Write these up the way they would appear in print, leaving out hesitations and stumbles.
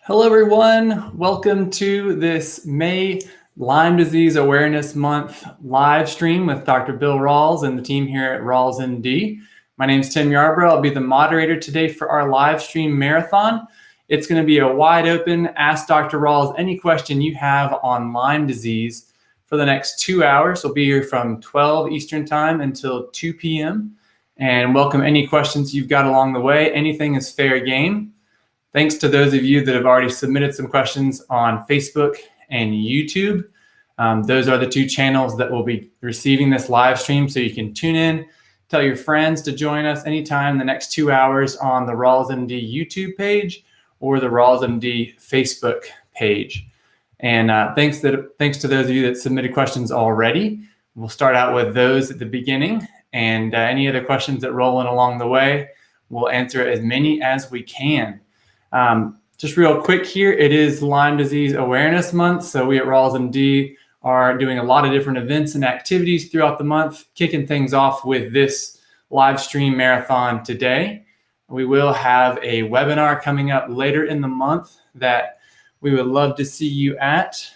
Hello, everyone. Welcome to this May Lyme Disease Awareness Month live stream with Dr. Bill Rawls and the team here at Rawls MD. My name is Tim Yarbrough. I'll be the moderator today for our live stream marathon. It's going to be a wide open Ask Dr. Rawls any question you have on Lyme disease for the next 2 hours. We'll be here from 12 Eastern Time until 2 p.m. and welcome any questions you've got along the way. Anything is fair game. Thanks to those of you that have already submitted some questions on Facebook and YouTube. Those are the two channels that will be receiving this live stream, so you can tune in, tell your friends to join us anytime in the next 2 hours on the Rawls MD YouTube page or the Rawls MD Facebook page. And thanks to those of you that submitted questions already. We'll start out with those at the beginning, and any other questions that roll in along the way, we'll answer as many as we can. Just real quick here, it is Lyme Disease Awareness Month, so we at Rawls MD are doing a lot of different events and activities throughout the month, kicking things off with this live stream marathon today. We will have a webinar coming up later in the month that we would love to see you at.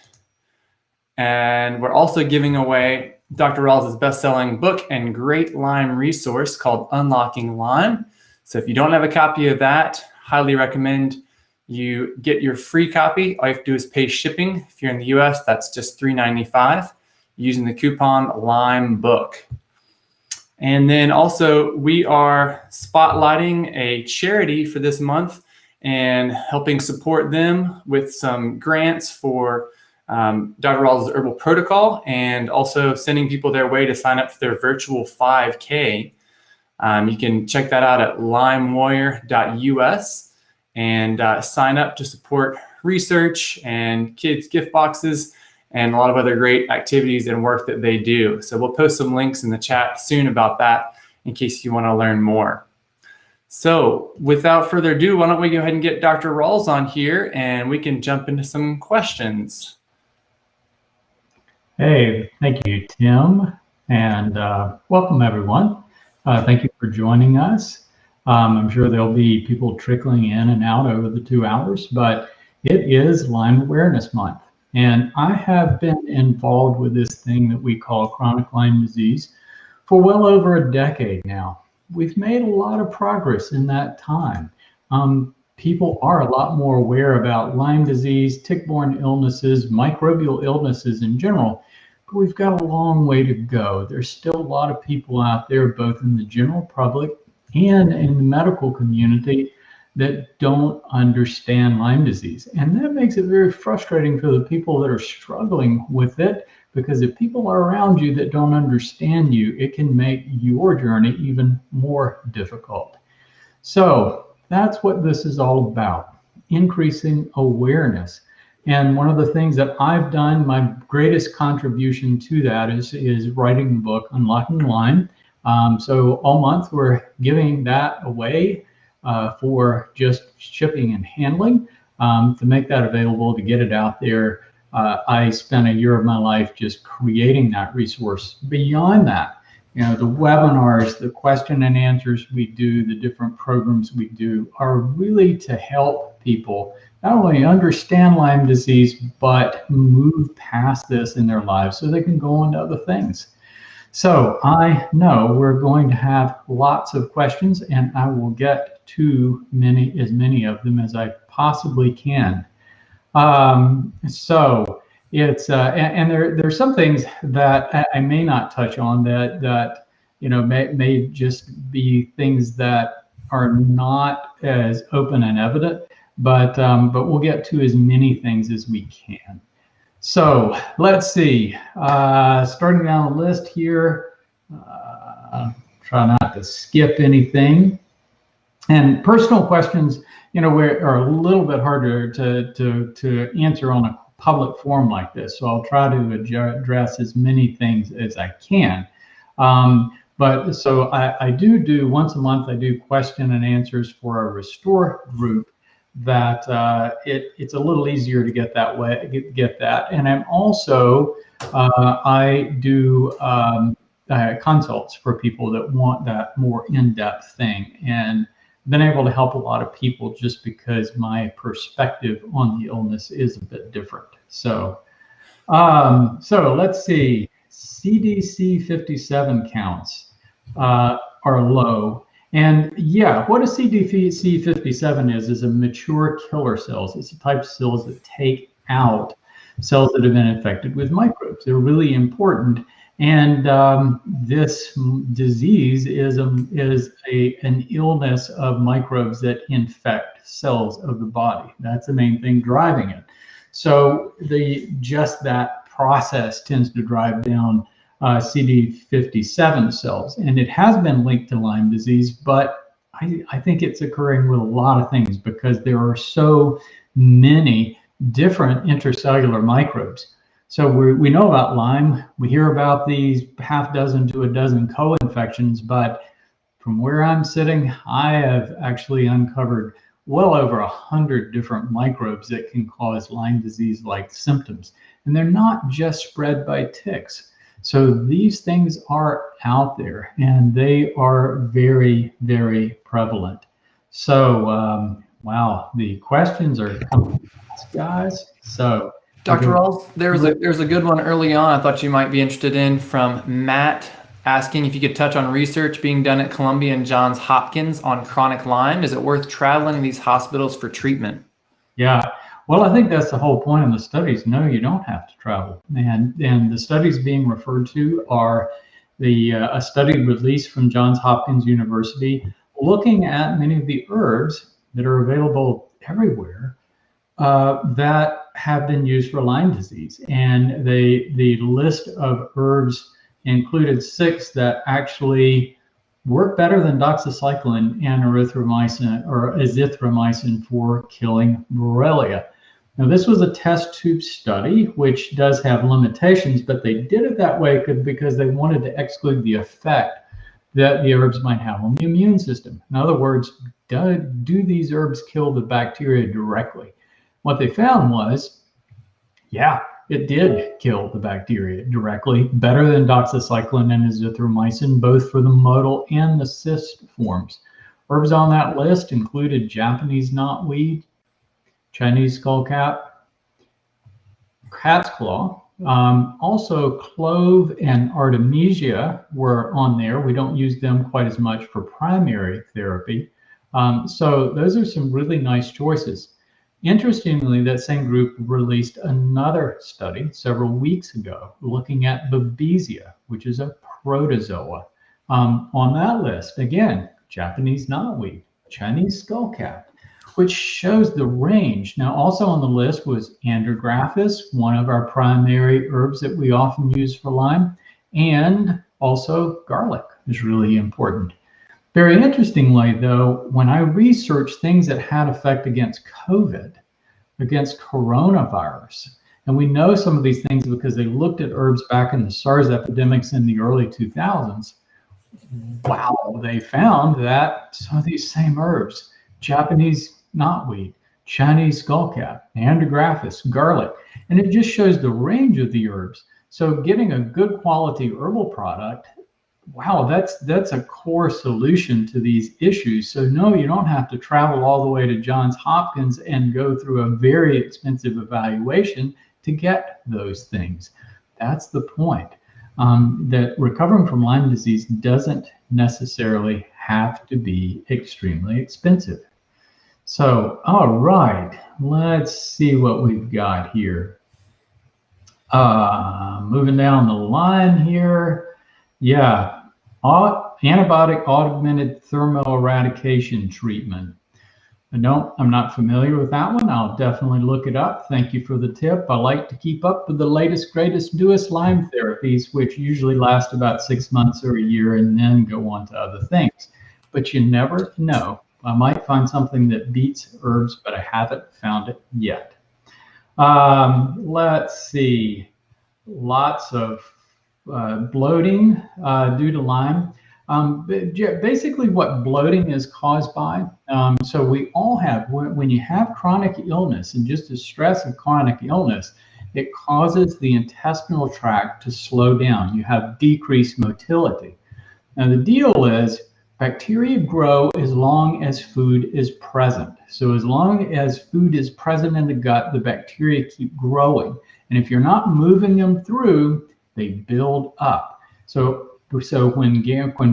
And we're also giving away Dr. Rawls' best-selling book and great Lyme resource called Unlocking Lyme. So if you don't have a copy of that, highly recommend you get your free copy. All you have to do is pay shipping. If you're in the US, that's just $3.95 using the coupon LymeBook. And then also we are spotlighting a charity for this month and helping support them with some grants for Dr. Rawls' Herbal Protocol, and also sending people their way to sign up for their virtual 5K. You can check that out at limewarrior.us and sign up to support research and kids' gift boxes and a lot of other great activities and work that they do. So we'll post some links in the chat soon about that in case you want to learn more. So without further ado, why don't we go ahead and get Dr. Rawls on here and we can jump into some questions. Hey, thank you, Tim, and welcome everyone. Thank you for joining us. I'm sure there'll be people trickling in and out over the 2 hours, but it is Lyme Awareness Month. And I have been involved with this thing that we call chronic Lyme disease for well over a decade now. We've made a lot of progress in that time. People are a lot more aware about Lyme disease, tick-borne illnesses, microbial illnesses in general. But we've got a long way to go. There's still a lot of people out there, both in the general public and in the medical community, that don't understand Lyme disease. And that makes it very frustrating for the people that are struggling with it, because if people are around you that don't understand you, it can make your journey even more difficult. So that's what this is all about, increasing awareness. And one of the things that I've done, my greatest contribution to that is writing the book, Unlocking Lyme. So all month we're giving that away for just shipping and handling. To make that available, to get it out there, I spent a year of my life just creating that resource. Beyond that, you know, the webinars, the question and answers we do, the different programs we do are really to help people not only understand Lyme disease, but move past this in their lives so they can go on to other things. So I know we're going to have lots of questions, and I will get to as many of them as I possibly can. So it's and there's some things that I may not touch on that you know may just be things that are not as open and evident, but we'll get to as many things as we can. So let's see, starting down the list here, try not to skip anything. And personal questions, you know, are a little bit harder to answer on a public forum like this. So I'll try to address as many things as I can. But so I do once a month, I do question and answers for a Restore group that it's a little easier to get that. And I'm also, I do consults for people that want that more in-depth thing. And been able to help a lot of people just because my perspective on the illness is a bit different. So, so let's see. CDC 57 counts are low. And yeah, what a CDC 57 is a mature killer cells. It's the type of cells that take out cells that have been infected with microbes. They're really important. And this disease is an illness of microbes that infect cells of the body. That's the main thing driving it. So just that process tends to drive down CD57 cells, and it has been linked to Lyme disease, but I think it's occurring with a lot of things because there are so many different intracellular microbes. So we know about Lyme, we hear about these half dozen to a dozen co-infections, but from where I'm sitting, I have actually uncovered well over 100 different microbes that can cause Lyme disease-like symptoms. And they're not just spread by ticks. So these things are out there and they are very, very prevalent. So, wow, the questions are coming fast, guys. So, Dr. Rawls, there's a good one early on I thought you might be interested in from Matt, asking if you could touch on research being done at Columbia and Johns Hopkins on chronic Lyme. Is it worth traveling to these hospitals for treatment? Yeah, well, I think that's the whole point of the studies. No, you don't have to travel. And the studies being referred to are a study released from Johns Hopkins University looking at many of the herbs that are available everywhere that have been used for Lyme disease. And the list of herbs included 6 that actually work better than doxycycline and erythromycin or azithromycin for killing Borrelia. Now, this was a test tube study, which does have limitations, but they did it that way because they wanted to exclude the effect that the herbs might have on the immune system. In other words, do these herbs kill the bacteria directly? What they found was, yeah, it did kill the bacteria directly, better than doxycycline and azithromycin, both for the motile and the cyst forms. Herbs on that list included Japanese knotweed, Chinese skullcap, cat's claw. Also, clove and artemisia were on there. We don't use them quite as much for primary therapy. So those are some really nice choices. Interestingly, that same group released another study several weeks ago looking at Babesia, which is a protozoa. On that list, again, Japanese knotweed, Chinese skullcap, which shows the range. Now, also on the list was Andrographis, one of our primary herbs that we often use for Lyme, and also garlic is really important. Very interestingly, though, when I researched things that had effect against COVID, against coronavirus, and we know some of these things because they looked at herbs back in the SARS epidemics in the early 2000s, wow, they found that some of these same herbs, Japanese knotweed, Chinese skullcap, Andrographis, garlic, and it just shows the range of the herbs. So getting a good quality herbal product, wow, that's a core solution to these issues. So no, you don't have to travel all the way to Johns Hopkins and go through a very expensive evaluation to get those things. That's the point. That recovering from Lyme disease doesn't necessarily have to be extremely expensive. So, all right, let's see what we've got here. Moving down the line here. Yeah, antibiotic augmented thermal eradication treatment. I'm not familiar with that one. I'll definitely look it up. Thank you for the tip. I like to keep up with the latest, greatest, newest Lyme therapies, which usually last about 6 months or a year and then go on to other things. But you never know. I might find something that beats herbs, but I haven't found it yet. Let's see. Lots of bloating due to Lyme. Basically what bloating is caused by. So we all have, when you have chronic illness and just the stress of chronic illness, it causes the intestinal tract to slow down. You have decreased motility. Now the deal is Bacteria grow as long as food is present. So as long as food is present in the gut, the bacteria keep growing. And if you're not moving them through, they build up. So when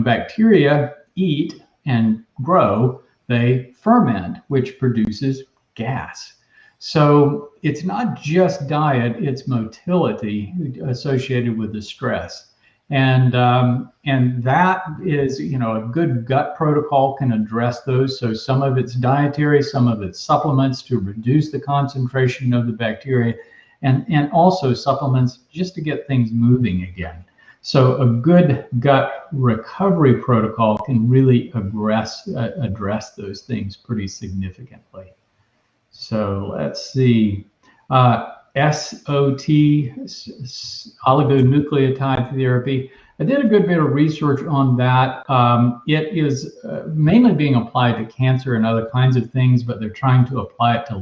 bacteria eat and grow, they ferment, which produces gas. So it's not just diet, it's motility associated with the stress. And that is, a good gut protocol can address those. So some of it's dietary, some of it's supplements to reduce the concentration of the bacteria, and also supplements just to get things moving again. So a good gut recovery protocol can really address those things pretty significantly. So let's see. SOT, oligonucleotide therapy. I did a good bit of research on that. It is mainly being applied to cancer and other kinds of things, but they're trying to apply it to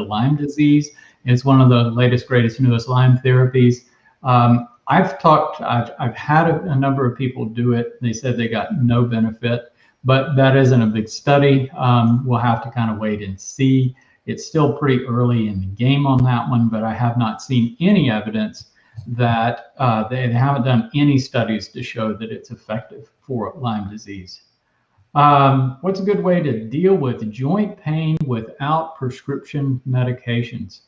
Lyme disease. It's one of the latest, greatest, newest Lyme therapies. I've had a number of people do it. They said they got no benefit, but that isn't a big study. We'll have to kind of wait and see. It's still pretty early in the game on that one, but I have not seen any evidence that they haven't done any studies to show that it's effective for Lyme disease. What's a good way to deal with joint pain without prescription medications?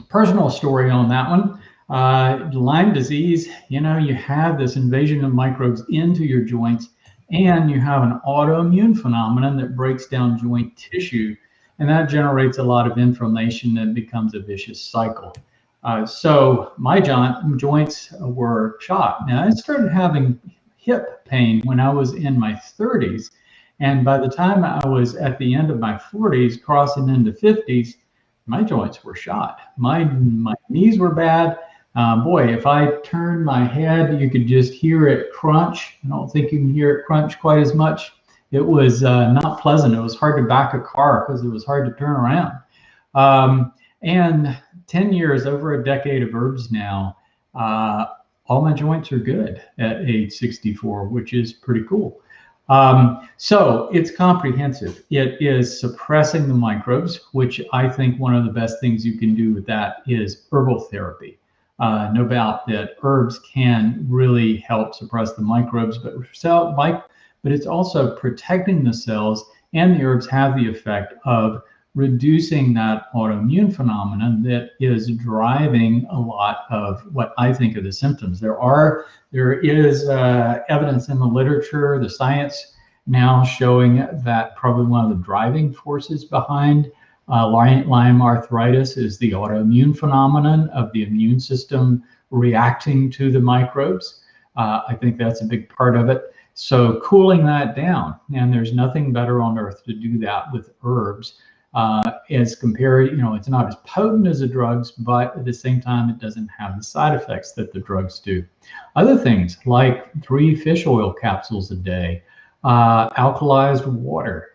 Personal story on that one. Lyme disease, you have this invasion of microbes into your joints, and you have an autoimmune phenomenon that breaks down joint tissue. And that generates a lot of inflammation and becomes a vicious cycle. So my joints were shot. Now I started having hip pain when I was in my 30s. And by the time I was at the end of my 40s, crossing into 50s, my joints were shot. My knees were bad. Boy, if I turned my head, you could just hear it crunch. I don't think you can hear it crunch quite as much. It was not pleasant. It was hard to back a car because it was hard to turn around. And 10 years, over a decade of herbs now, all my joints are good at age 64, which is pretty cool. So it's comprehensive. It is suppressing the microbes, which I think one of the best things you can do with that is herbal therapy. No doubt that herbs can really help suppress the microbes, but it's also protecting the cells, and the herbs have the effect of reducing that autoimmune phenomenon that is driving a lot of what I think are the symptoms. There is evidence in the literature, the science now showing that probably one of the driving forces behind Lyme arthritis is the autoimmune phenomenon of the immune system reacting to the microbes. I think that's a big part of it. So cooling that down, and there's nothing better on earth to do that with herbs as compared, it's not as potent as the drugs, but at the same time, it doesn't have the side effects that the drugs do. Other things like 3 fish oil capsules a day, alkalized water,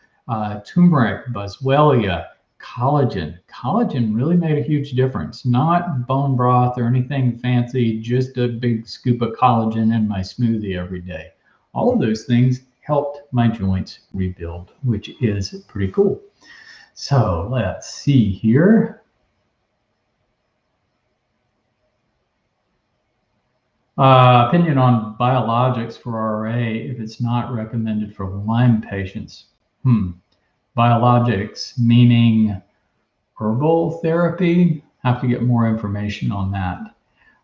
turmeric, boswellia, collagen. Collagen really made a huge difference. Not bone broth or anything fancy, just a big scoop of collagen in my smoothie every day. All of those things helped my joints rebuild, which is pretty cool. So let's see here. Opinion on biologics for RA if it's not recommended for Lyme patients. Biologics, meaning herbal therapy? Have to get more information on that.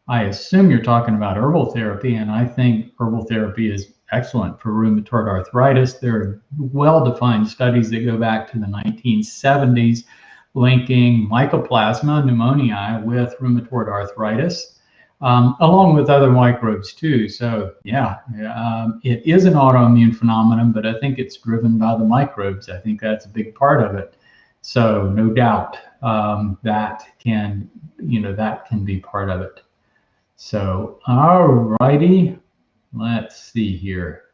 I assume you're talking about herbal therapy, and I think herbal therapy is excellent for rheumatoid arthritis. There are well-defined studies that go back to the 1970s linking Mycoplasma pneumoniae with rheumatoid arthritis, along with other microbes too. So yeah, it is an autoimmune phenomenon, but I think it's driven by the microbes. I think that's a big part of it. So no doubt that can be part of it. So, all righty, let's see here.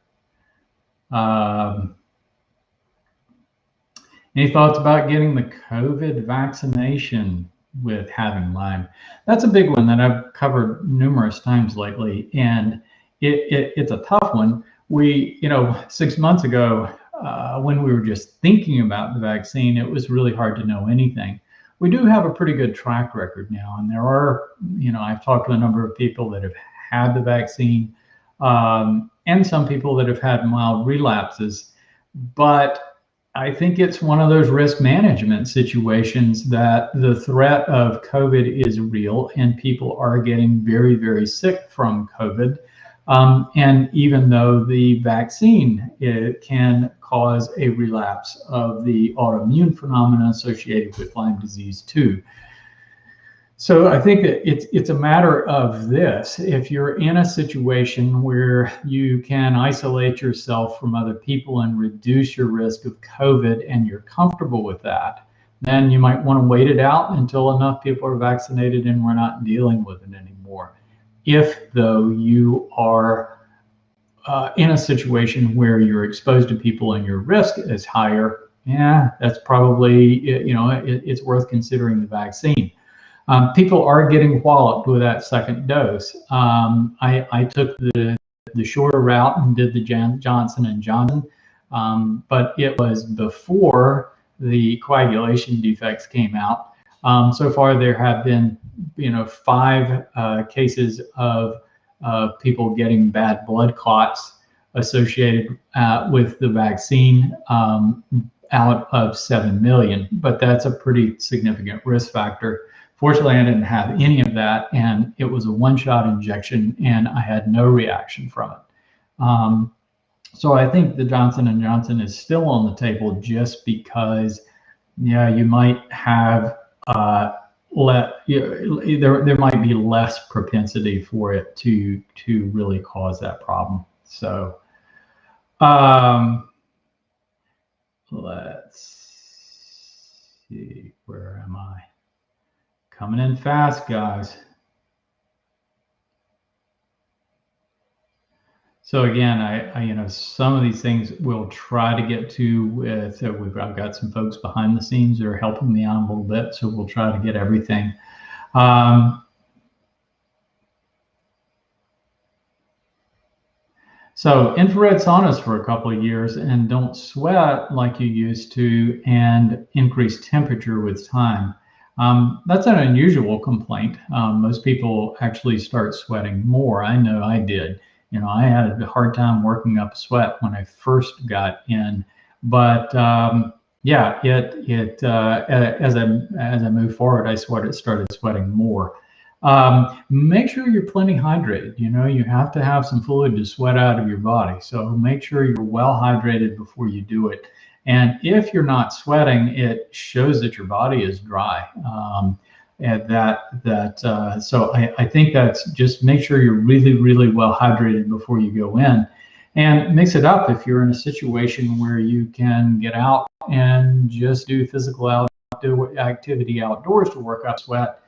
Any thoughts about getting the COVID vaccination with having Lyme? That's a big one that I've covered numerous times lately, and it's a tough one. 6 months ago, when we were just thinking about the vaccine, it was really hard to know anything. We do have a pretty good track record now, and there are, I've talked to a number of people that have had the vaccine, and some people that have had mild relapses. But I think it's one of those risk management situations that the threat of COVID is real, and people are getting very, very sick from COVID. And even though the vaccine, it can cause a relapse of the autoimmune phenomena associated with Lyme disease too. So I think that it's a matter of this. If you're in a situation where you can isolate yourself from other people and reduce your risk of COVID, and you're comfortable with that, then you might want to wait it out until enough people are vaccinated and we're not dealing with it anymore. If, though, you are in a situation where you're exposed to people and your risk is higher, that's probably, it's worth considering the vaccine. People are getting walloped with that second dose. I took the shorter route and did the Johnson & Johnson, but it was before the coagulation defects came out. So far, there have been, 5 cases of people getting bad blood clots associated with the vaccine out of 7 million, but that's a pretty significant risk factor. Fortunately, I didn't have any of that, and it was a one-shot injection, and I had no reaction from it. So I think the Johnson & Johnson is still on the table just because, you might have there might be less propensity for it to really cause that problem. So let's see, where am I? Coming in fast, guys. So again, I some of these things we'll try to get to with, I've got some folks behind the scenes that are helping me out a little bit, so we'll try to get everything. So infrared saunas for a couple of years and don't sweat like you used to, and increase temperature with time. That's an unusual complaint. Most people actually start sweating more. I know I did. I had a hard time working up a sweat when I first got in, but as I moved forward, I started sweating more. Make sure you're plenty hydrated. You have to have some fluid to sweat out of your body. So make sure you're well hydrated before you do it. And if you're not sweating, it shows that your body is dry. So I think that's just make sure you're really, really well hydrated before you go in, and mix it up. If you're in a situation where you can get out and just do physical activity outdoors to work up sweat,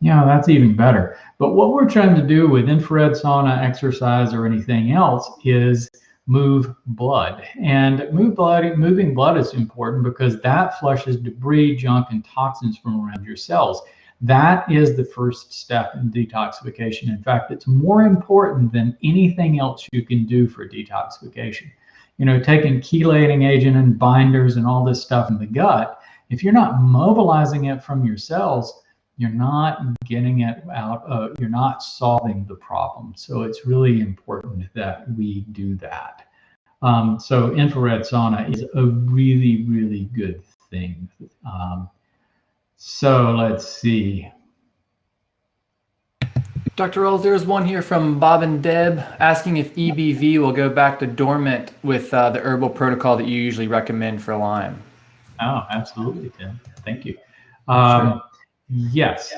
that's even better. But what we're trying to do with infrared sauna, exercise, or anything else is move blood. And moving blood is important because that flushes debris, junk, and toxins from around your cells. That is the first step in detoxification. In fact, it's more important than anything else you can do for detoxification. Taking chelating agent and binders and all this stuff in the gut, if you're not mobilizing it from your cells, you're not getting it out, you're not solving the problem. So it's really important that we do that. So infrared sauna is a really, really good thing. So let's see. Dr. Rawls, there's one here from Bob and Deb asking if EBV will go back to dormant with the herbal protocol that you usually recommend for Lyme. Oh, absolutely, Tim. Thank you. Sure. Yes,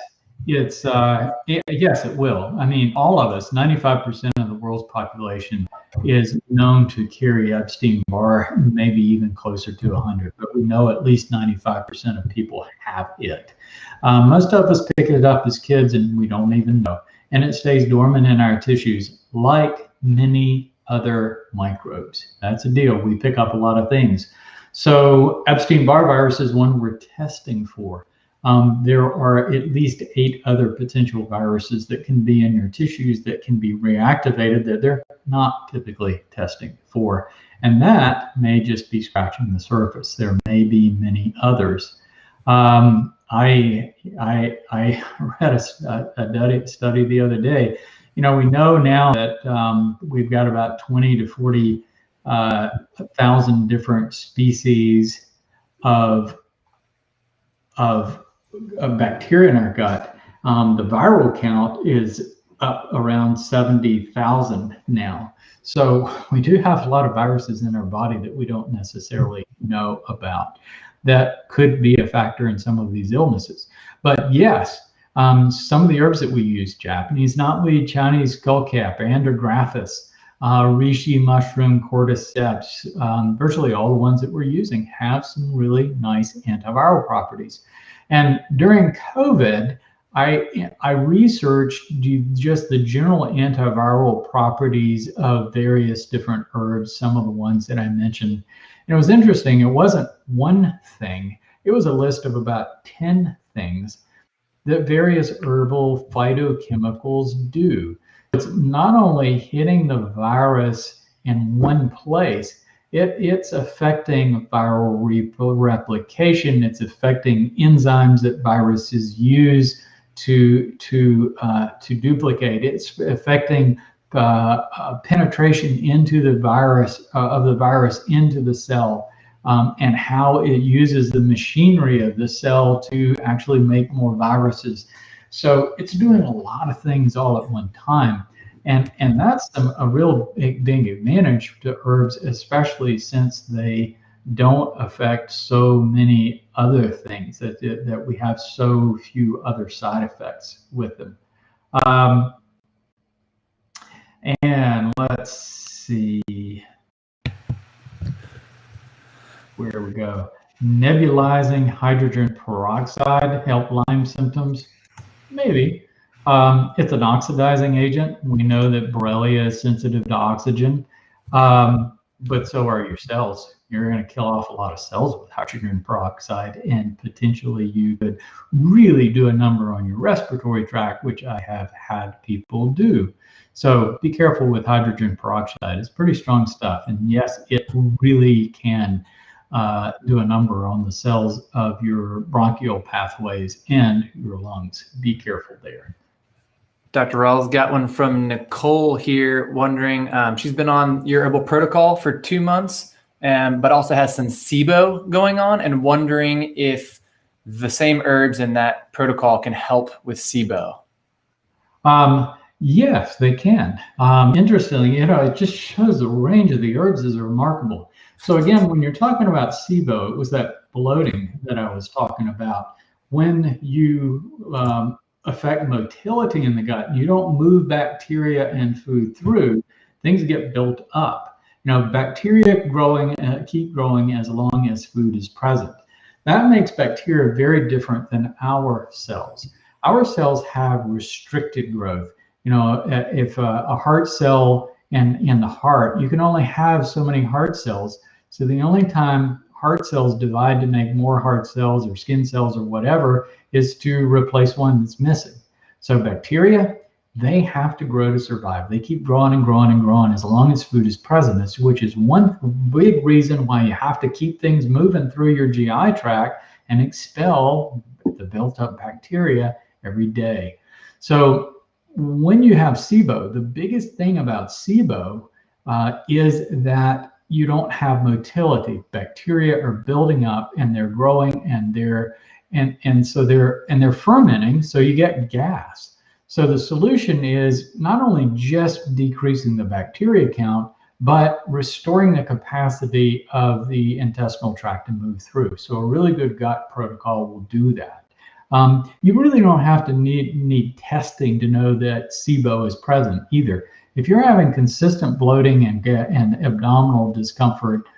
yes, it will. I mean, all of us, 95% of the world's population is known to carry Epstein-Barr, maybe even closer to 100, but we know at least 95% of people have it. Most of us pick it up as kids and we don't even know. And it stays dormant in our tissues like many other microbes. That's a deal. We pick up a lot of things. So Epstein-Barr virus is one we're testing for. There are at least 8 other potential viruses that can be in your tissues that can be reactivated. not typically testing for. And that may just be scratching the surface. There may be many others. I read a study the other day. We know now that we've got about 20 to 40 thousand different species of bacteria in our gut. The viral count is up around 70,000 now. So we do have a lot of viruses in our body that we don't necessarily know about that could be a factor in some of these illnesses. But yes, some of the herbs that we use, Japanese knotweed, Chinese skullcap, andrographis, reishi mushroom, cordyceps, virtually all the ones that we're using have some really nice antiviral properties. And during COVID, I researched just the general antiviral properties of various different herbs, some of the ones that I mentioned. And it was interesting. It wasn't one thing. It was a list of about 10 things that various herbal phytochemicals do. It's not only hitting the virus in one place, it's affecting viral replication. It's affecting enzymes that viruses use to duplicate. It's affecting penetration into the virus of the virus into the cell, and how it uses the machinery of the cell to actually make more viruses. So it's doing a lot of things all at one time. And that's a real big advantage to herbs, especially since they don't affect so many other things, that we have so few other side effects with them. And let's see where we go. Nebulizing hydrogen peroxide help Lyme symptoms? Maybe. It's an oxidizing agent. We know that Borrelia is sensitive to oxygen, but so are your cells. You're going to kill off a lot of cells with hydrogen peroxide, and potentially you could really do a number on your respiratory tract, which I have had people do. So be careful with hydrogen peroxide. It's pretty strong stuff. And yes, it really can do a number on the cells of your bronchial pathways and your lungs. Be careful there. Dr. Rawls, got one from Nicole here wondering, she's been on your herbal protocol for 2 months, but also has some Sibo going on, and wondering if the same herbs in that protocol can help with Sibo. Yes, they can. Interestingly, it just shows the range of the herbs is remarkable. So again, when you're talking about Sibo, it was that bloating that I was talking about. When you affect motility in the gut, you don't move bacteria and food through, things get built up. Bacteria keep growing as long as food is present. That makes bacteria very different than our cells. Our cells have restricted growth. If a heart cell in the heart, you can only have so many heart cells. So the only time heart cells divide to make more heart cells or skin cells or whatever is to replace one that's missing. So bacteria, they have to grow to survive. They keep growing and growing and growing as long as food is present, which is one big reason why you have to keep things moving through your GI tract and expel the built up bacteria every day. So when you have Sibo, the biggest thing about Sibo is that you don't have motility. Bacteria are building up and they're growing and they're fermenting, so you get gas. So the solution is not only just decreasing the bacteria count, but restoring the capacity of the intestinal tract to move through. So a really good gut protocol will do that. You really don't have to need testing to know that Sibo is present either. If you're having consistent bloating and abdominal discomfort,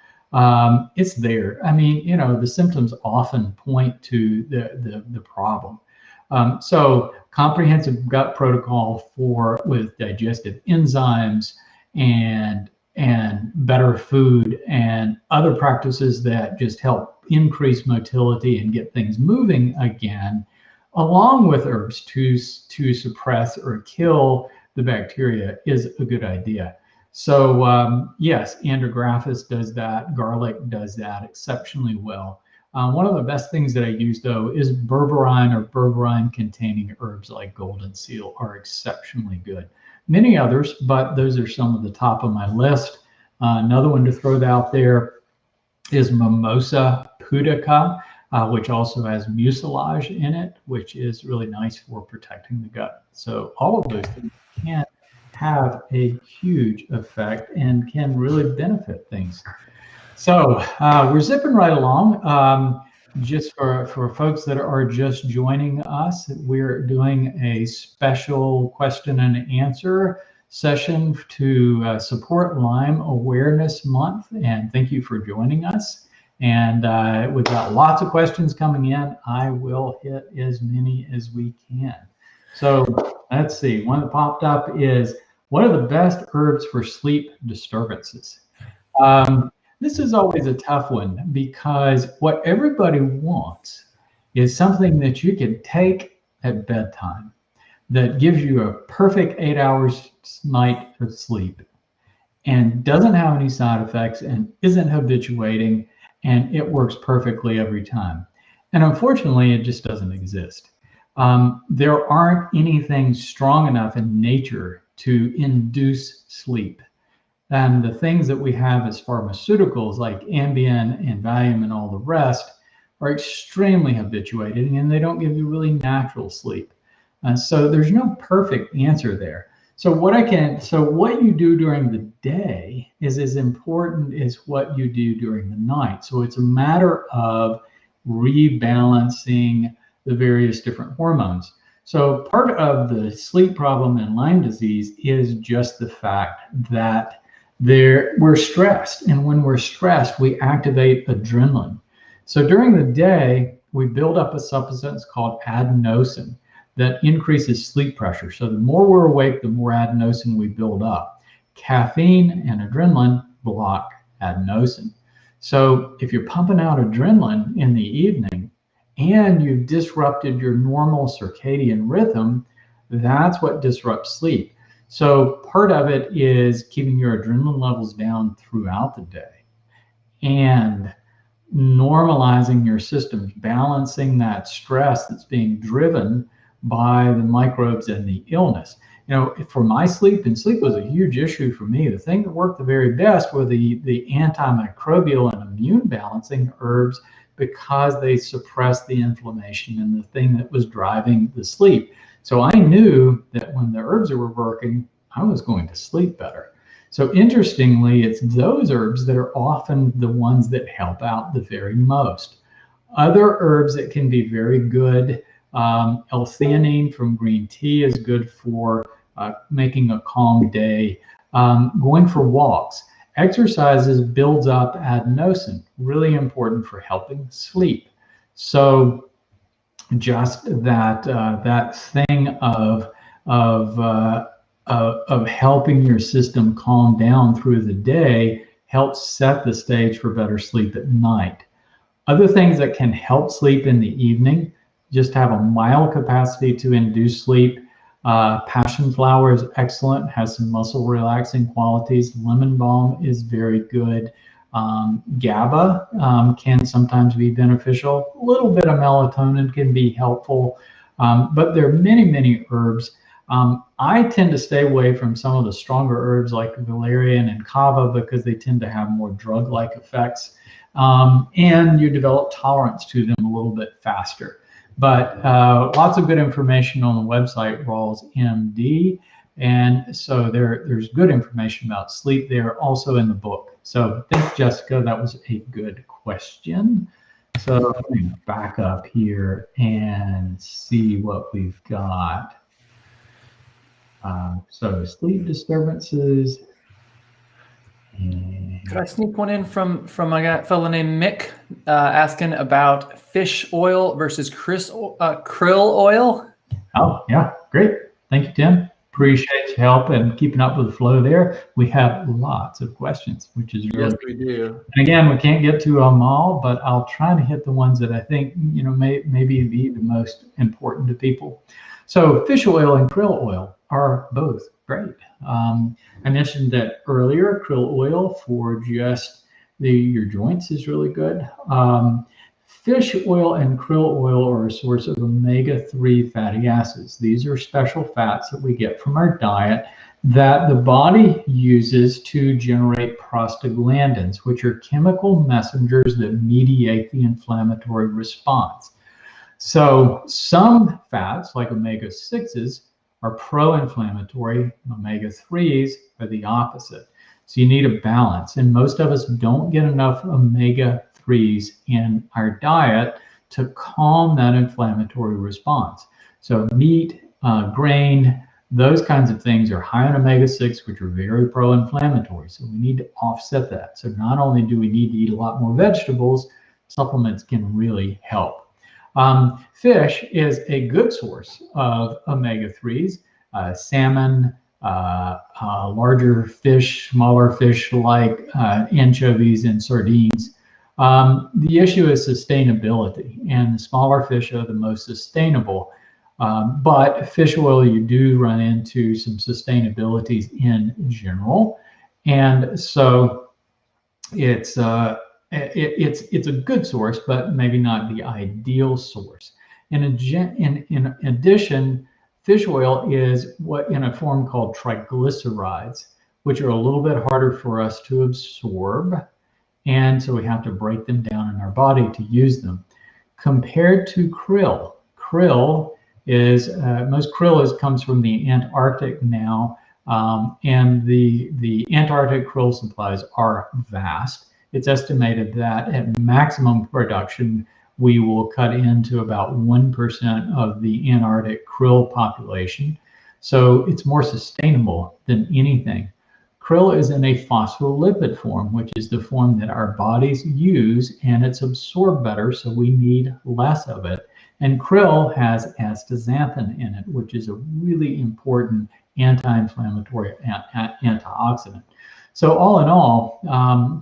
it's there. I mean, the symptoms often point to the problem. So comprehensive gut protocol with digestive enzymes and better food and other practices that just help increase motility and get things moving again, along with herbs to suppress or kill the bacteria, is a good idea. So yes, andrographis does that. Garlic does that exceptionally well. One of the best things that I use, though, is berberine or berberine-containing herbs like golden seal are exceptionally good. Many others, but those are some of the top of my list. Another one to throw out there is Mimosa pudica, which also has mucilage in it, which is really nice for protecting the gut. So all of those things can have a huge effect and can really benefit things. So we're zipping right along. Just for folks that are just joining us, we're doing a special question and answer session to support Lyme Awareness Month. And thank you for joining us. And we've got lots of questions coming in. I will hit as many as we can. So let's see. One that popped up is, what are the best herbs for sleep disturbances? This is always a tough one because what everybody wants is something that you can take at bedtime that gives you a perfect 8 hours night of sleep and doesn't have any side effects and isn't habituating, and it works perfectly every time. And unfortunately, it just doesn't exist. There aren't anything strong enough in nature to induce sleep. And the things that we have as pharmaceuticals like Ambien and Valium and all the rest are extremely habituating, and they don't give you really natural sleep. So there's no perfect answer there. So what you do during the day is as important as what you do during the night. So it's a matter of rebalancing the various different hormones. So part of the sleep problem in Lyme disease is just the fact that we're stressed, and when we're stressed, we activate adrenaline. So during the day, we build up a substance called adenosine that increases sleep pressure. So the more we're awake, the more adenosine we build up. Caffeine and adrenaline block adenosine. So if you're pumping out adrenaline in the evening and you've disrupted your normal circadian rhythm, that's what disrupts sleep. So part of it is keeping your adrenaline levels down throughout the day and normalizing your system, balancing that stress that's being driven by the microbes and the illness. You know, for my sleep, and sleep was a huge issue for me, the thing that worked the very best were the antimicrobial and immune balancing herbs, because they suppressed the inflammation and the thing that was driving the sleep. So I knew that when the herbs were working, I was going to sleep better. So interestingly, it's those herbs that are often the ones that help out the very most. Other herbs that can be very good, L-theanine from green tea is good for making a calm day. Going for walks. Exercises builds up adenosine, really important for helping sleep. So just that thing of helping your system calm down through the day helps set the stage for better sleep at night. Other things that can help sleep in the evening, just have a mild capacity to induce sleep. Passion flower is excellent, has some muscle relaxing qualities. Lemon balm is very good. GABA can sometimes be beneficial. A little bit of melatonin can be helpful, but there are many, many herbs. I tend to stay away from some of the stronger herbs like valerian and kava because they tend to have more drug-like effects, and you develop tolerance to them a little bit faster. But lots of good information on the website, Rawls MD. And so there's good information about sleep there also in the book. So thanks, Jessica. That was a good question. So let me back up here and see what we've got. So sleep disturbances. Could I sneak one in from a fellow named Mick asking about fish oil versus krill oil? Oh, yeah, great. Thank you, Tim. Appreciate your help and keeping up with the flow there. We have lots of questions, which is really yes, we do. And again, we can't get to them all, but I'll try to hit the ones that I think maybe be the most important to people. So fish oil and krill oil are both great. I mentioned that earlier, krill oil for just your joints is really good. Fish oil and krill oil are a source of omega-3 fatty acids. These are special fats that we get from our diet that the body uses to generate prostaglandins, which are chemical messengers that mediate the inflammatory response. So some fats, like omega-6s, are pro-inflammatory. Omega-3s are the opposite. So you need a balance. And most of us don't get enough omega-3s in our diet to calm that inflammatory response. So meat, grain, those kinds of things are high in omega-6, which are very pro-inflammatory. So we need to offset that. So not only do we need to eat a lot more vegetables, supplements can really help. Fish is a good source of omega-3s, salmon, larger fish, smaller fish like anchovies and sardines. The issue is sustainability, and the smaller fish are the most sustainable. But fish oil, you do run into some sustainabilities in general. And so it's a good source, but maybe not the ideal source. In addition, fish oil is in a form called triglycerides, which are a little bit harder for us to absorb. And so we have to break them down in our body to use them. Compared to krill, most krill comes from the Antarctic now, and the Antarctic krill supplies are vast. It's estimated that at maximum production, we will cut into about 1% of the Antarctic krill population. So it's more sustainable than anything. Krill is in a phospholipid form, which is the form that our bodies use, and it's absorbed better, so we need less of it. And krill has astaxanthin in it, which is a really important anti-inflammatory antioxidant. So all in all,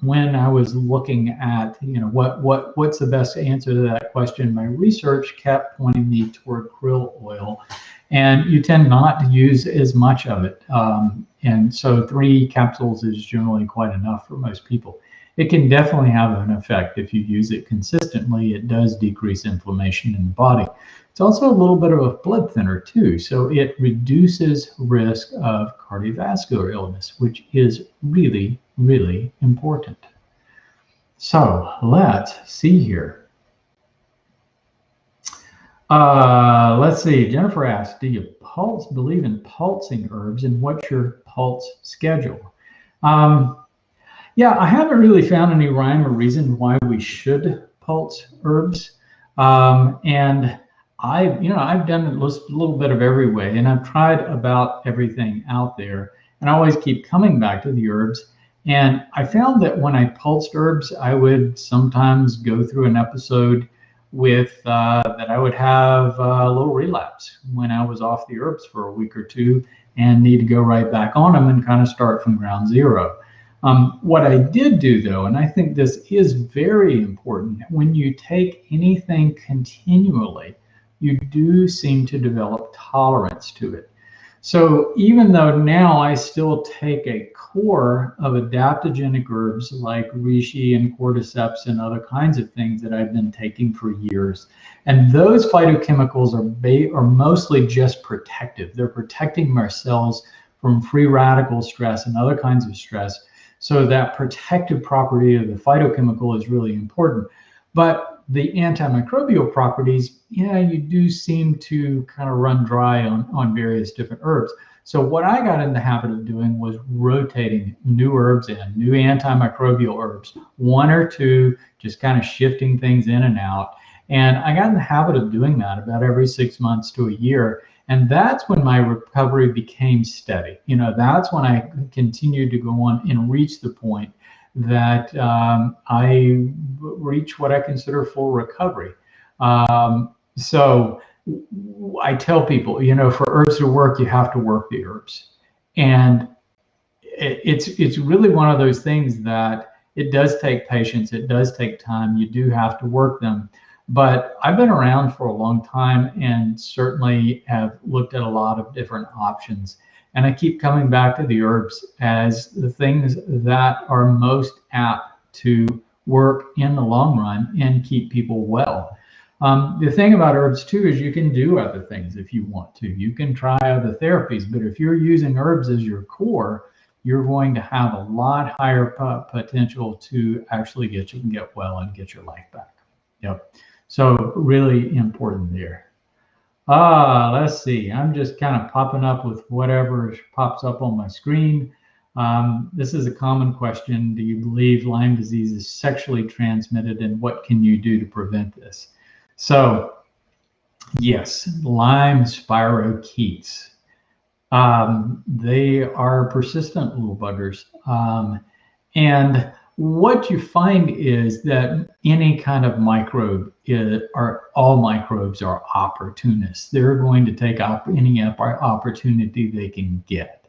when I was looking at, what's the best answer to that question, my research kept pointing me toward krill oil, and you tend not to use as much of it. And so 3 capsules is generally quite enough for most people. It can definitely have an effect if you use it consistently. It does decrease inflammation in the body. It's also a little bit of a blood thinner too, so it reduces risk of cardiovascular illness, which is really, really important. So let's see here. Let's see. Jennifer asks, do you believe in pulsing herbs, and what's your pulse schedule? Yeah, I haven't really found any rhyme or reason why we should pulse herbs. And I've done a little bit of every way, and I've tried about everything out there, and I always keep coming back to the herbs. And I found that when I pulsed herbs, I would sometimes go through an episode with that I would have a little relapse when I was off the herbs for a week or two and need to go right back on them and kind of start from ground zero. What I did do, though, and I think this is very important, when you take anything continually, you do seem to develop tolerance to it. So even though now I still take a core of adaptogenic herbs like reishi and cordyceps and other kinds of things that I've been taking for years, and those phytochemicals are mostly just protective. They're protecting my cells from free radical stress and other kinds of stress. So that protective property of the phytochemical is really important. But the antimicrobial properties, you do seem to kind of run dry on various different herbs. So what I got in the habit of doing was rotating new herbs in, new antimicrobial herbs, 1 or 2, just kind of shifting things in and out. And I got in the habit of doing that about every 6 months to a year. And that's when my recovery became steady. That's when I continued to go on and reach the point that I reach what I consider full recovery. So I tell people, for herbs to work, you have to work the herbs. And it's really one of those things that it does take patience. It does take time. You do have to work them. But I've been around for a long time and certainly have looked at a lot of different options. And I keep coming back to the herbs as the things that are most apt to work in the long run and keep people well. The thing about herbs too is you can do other things if you want to. You can try other therapies, but if you're using herbs as your core, you're going to have a lot higher potential to actually get well and get your life back. Yep. So really important there. Let's see. I'm just kind of popping up with whatever pops up on my screen. This is a common question. Do you believe Lyme disease is sexually transmitted, and what can you do to prevent this? So, yes, Lyme spirochetes. They are persistent little buggers. And what you find is that any kind of microbe all microbes are opportunists. They're going to take any opportunity they can get.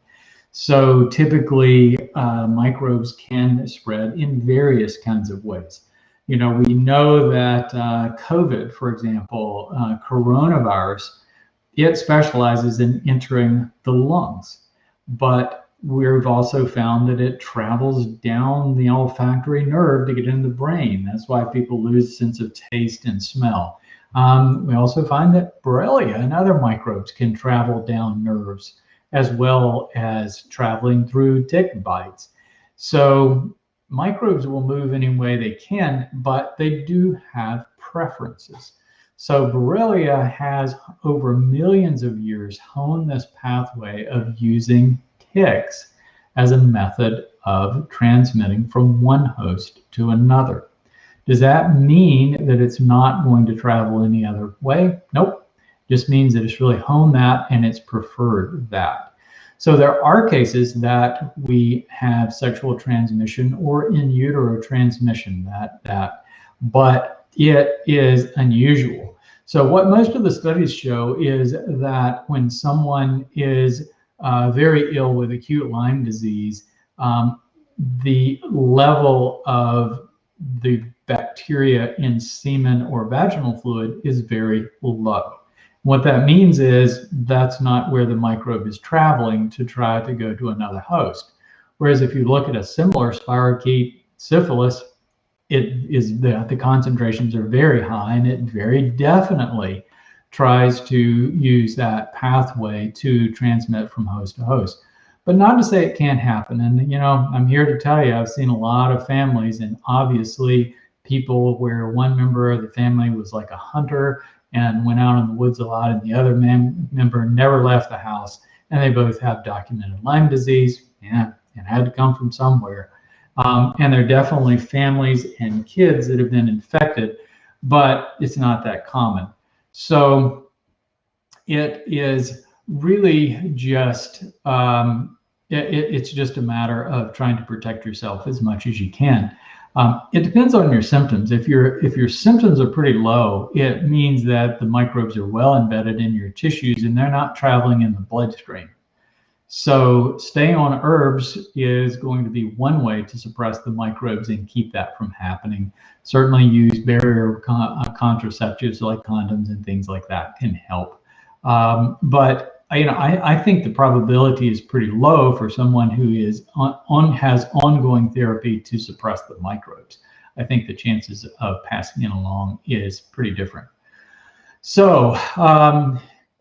So typically microbes can spread in various kinds of ways. We know that COVID, for example, coronavirus, it specializes in entering the lungs, but we've also found that it travels down the olfactory nerve to get in the brain. That's why people lose sense of taste and smell. We also find that Borrelia and other microbes can travel down nerves, as well as traveling through tick bites. So microbes will move any way they can, but they do have preferences. So Borrelia has, over millions of years, honed this pathway of using ticks as a method of transmitting from one host to another. Does that mean that it's not going to travel any other way? Nope. Just means that it's really honed that and it's preferred that. So there are cases that we have sexual transmission or in utero transmission, but it is unusual. So what most of the studies show is that when someone is very ill with acute Lyme disease, the level of the bacteria in semen or vaginal fluid is very low. What that means is that's not where the microbe is traveling to try to go to another host. Whereas if you look at a similar spirochete syphilis, the concentrations are very high, and it very definitely tries to use that pathway to transmit from host to host. But not to say it can't happen. And I'm here to tell you, I've seen a lot of families, and obviously people where one member of the family was like a hunter and went out in the woods a lot, and the other member never left the house, and they both have documented Lyme disease. Yeah, it had to come from somewhere. And there are definitely families and kids that have been infected, but it's not that common. So it is really just, it's just a matter of trying to protect yourself as much as you can. It depends on your symptoms. If your symptoms are pretty low, it means that the microbes are well embedded in your tissues and they're not traveling in the bloodstream. So staying on herbs is going to be one way to suppress the microbes and keep that from happening. Certainly use barrier contraceptives like condoms and things like that can help. But I think the probability is pretty low for someone who is has ongoing therapy to suppress the microbes. I think the chances of passing it along is pretty different. So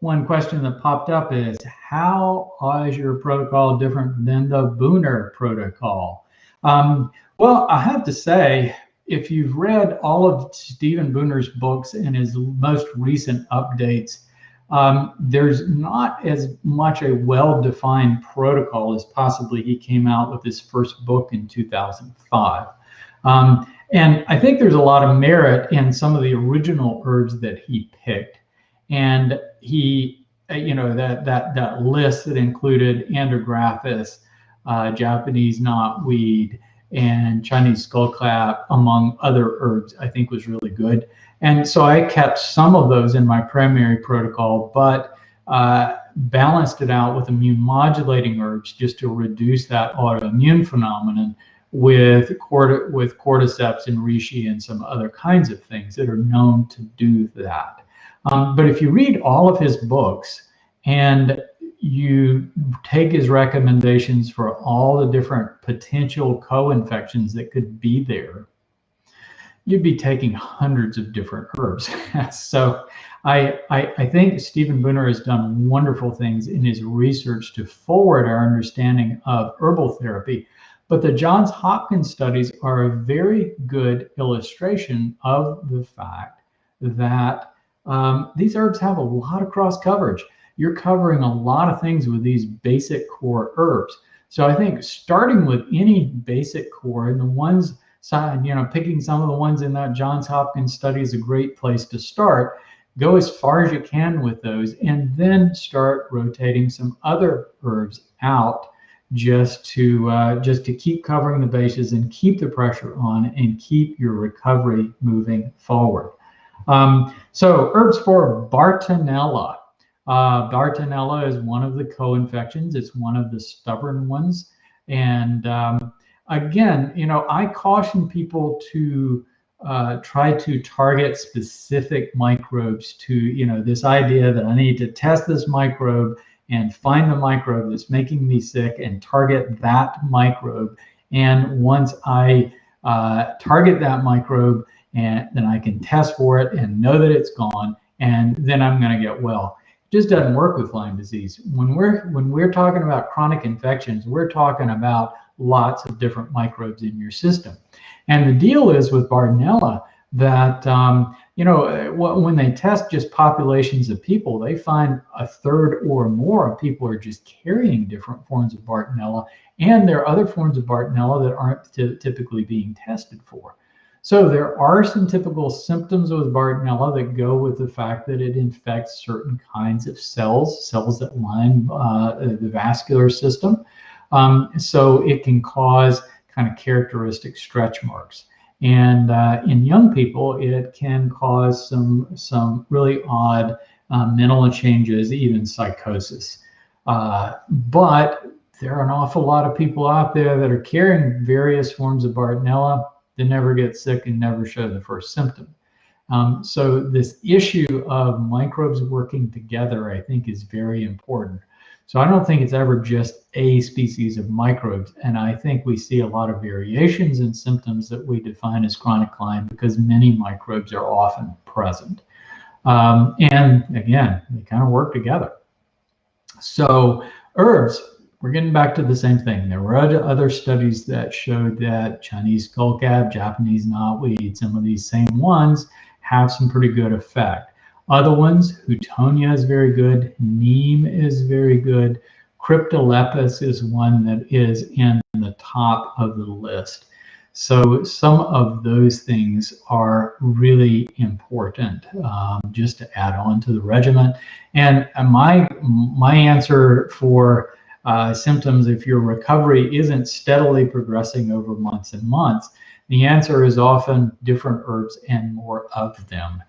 one question that popped up is, how is your protocol different than the Booner protocol? Well, I have to say, if you've read all of Stephen Booner's books and his most recent updates, there's not as much a well-defined protocol as possibly he came out with his first book in 2005. And I think there's a lot of merit in some of the original herbs that he picked. And he, that list that included andrographis, Japanese knotweed, and Chinese skullclap, among other herbs, I think was really good. And so I kept some of those in my primary protocol, but balanced it out with immune modulating herbs just to reduce that autoimmune phenomenon with cordyceps and reishi and some other kinds of things that are known to do that. But if you read all of his books and you take his recommendations for all the different potential co-infections that could be there, you'd be taking hundreds of different herbs. So I think Stephen Booner has done wonderful things in his research to forward our understanding of herbal therapy. But the Johns Hopkins studies are a very good illustration of the fact that these herbs have a lot of cross coverage. You're covering a lot of things with these basic core herbs. So I think starting with any basic core, and the ones, picking some of the ones in that Johns Hopkins study is a great place to start. Go as far as you can with those, and then start rotating some other herbs out, just to keep covering the bases and keep the pressure on and keep your recovery moving forward. So herbs for Bartonella. Bartonella is one of the co-infections. It's one of the stubborn ones. And again, I caution people to try to target specific microbes to, this idea that I need to test this microbe and find the microbe that's making me sick and target that microbe. And once I target that microbe, and then I can test for it and know that it's gone, and then I'm going to get well. It just doesn't work with Lyme disease. When we're talking about chronic infections, we're talking about lots of different microbes in your system. And the deal is with Bartonella that when they test just populations of people, they find a third or more of people are just carrying different forms of Bartonella, and there are other forms of Bartonella that aren't typically being tested for. So there are some typical symptoms with Bartonella that go with the fact that it infects certain kinds of cells that line the vascular system. So it can cause kind of characteristic stretch marks. And in young people, it can cause some really odd mental changes, even psychosis. But there are an awful lot of people out there that are carrying various forms of Bartonella. They never get sick and never show the first symptom. So this issue of microbes working together, I think, is very important. So I don't think it's ever just a species of microbes. And I think we see a lot of variations in symptoms that we define as chronic Lyme because many microbes are often present. And again, they kind of work together. So herbs, we're getting back to the same thing. There were other studies that showed that Chinese skullcap, Japanese knotweed, some of these same ones have some pretty good effect. Other ones, Houtonia is very good, neem is very good, Cryptolepis is one that is in the top of the list. So some of those things are really important just to add on to the regimen. And my answer for symptoms, if your recovery isn't steadily progressing over months and months, the answer is often different herbs and more of them.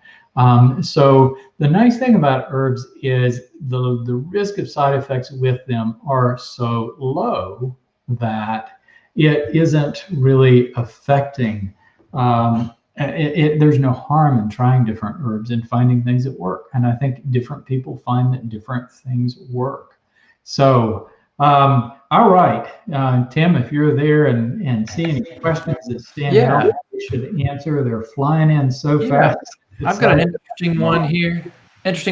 So the nice thing about herbs is the risk of side effects with them are so low that it isn't really affecting, there's no harm in trying different herbs and finding things that work. And I think different people find that different things work. So, all right, Tim, if you're there and see any questions that stand out, you should answer. They're flying in so fast. I've got an interesting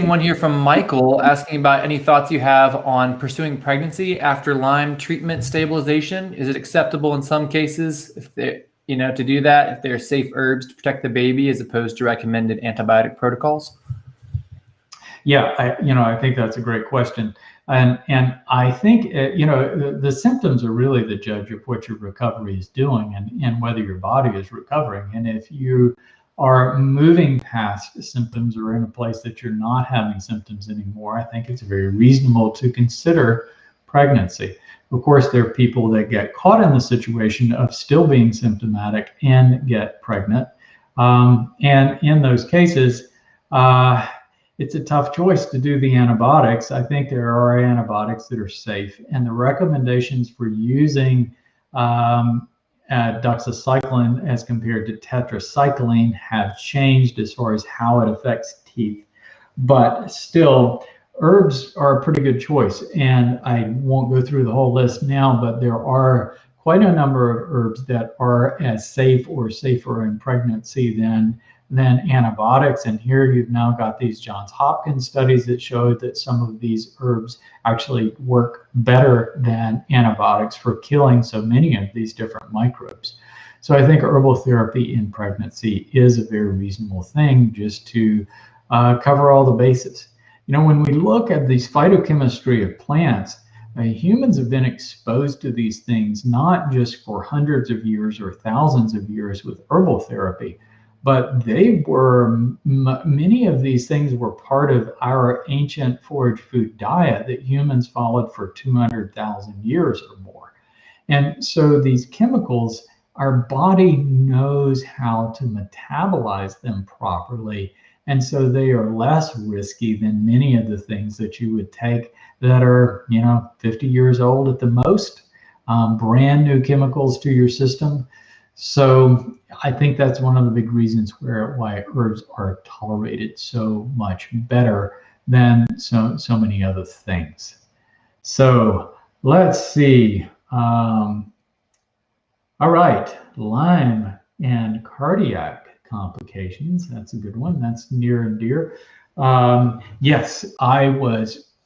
one here from Michael asking about any thoughts you have on pursuing pregnancy after Lyme treatment stabilization. Is it acceptable in some cases if they, to do that, if there are safe herbs to protect the baby as opposed to recommended antibiotic protocols? Yeah, I think that's a great question. And I think, the symptoms are really the judge of what your recovery is doing and whether your body is recovering. And if you are moving past symptoms or in a place that you're not having symptoms anymore, I think it's very reasonable to consider pregnancy. Of course, there are people that get caught in the situation of still being symptomatic and get pregnant. And in those cases, it's a tough choice to do the antibiotics. I think there are antibiotics that are safe, and the recommendations for using doxycycline as compared to tetracycline have changed as far as how it affects teeth. But still, herbs are a pretty good choice. And I won't go through the whole list now, but there are quite a number of herbs that are as safe or safer in pregnancy than antibiotics. And here you've now got these Johns Hopkins studies that show that some of these herbs actually work better than antibiotics for killing so many of these different microbes. So I think herbal therapy in pregnancy is a very reasonable thing, just to cover all the bases. You know, when we look at these phytochemistry of plants, humans have been exposed to these things not just for hundreds of years or thousands of years with herbal therapy, but many of these things were part of our ancient forage food diet that humans followed for 200,000 years or more. And so these chemicals, our body knows how to metabolize them properly. And so they are less risky than many of the things that you would take that are, 50 years old at the most, brand new chemicals to your system. So I think that's one of the big reasons why herbs are tolerated so much better than so many other things. So let's see. All right, Lyme and cardiac complications. That's a good one. That's near and dear. Yes, I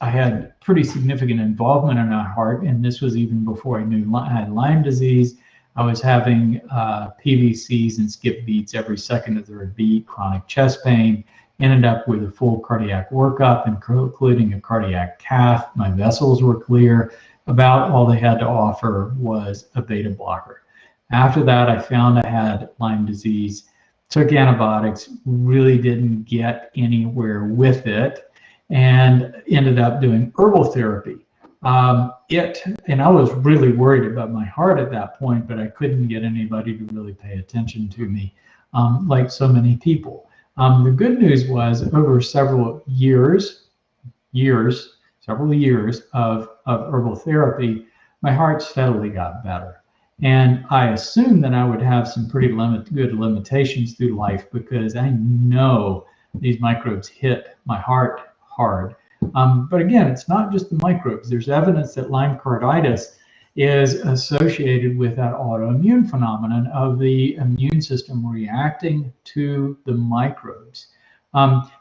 had pretty significant involvement in my heart, and this was even before I knew I had Lyme disease. I was having PVCs and skip beats every second of their beat, chronic chest pain, ended up with a full cardiac workup, including a cardiac cath. My vessels were clear. About all they had to offer was a beta blocker. After that, I found I had Lyme disease, took antibiotics, really didn't get anywhere with it, and ended up doing herbal therapy. And I was really worried about my heart at that point, but I couldn't get anybody to really pay attention to me, like so many people. The good news was over several years of herbal therapy, my heart steadily got better. And I assumed that I would have some pretty good limitations through life, because I know these microbes hit my heart hard. But again, it's not just the microbes. There's evidence that Lyme carditis is associated with that autoimmune phenomenon of the immune system reacting to the microbes.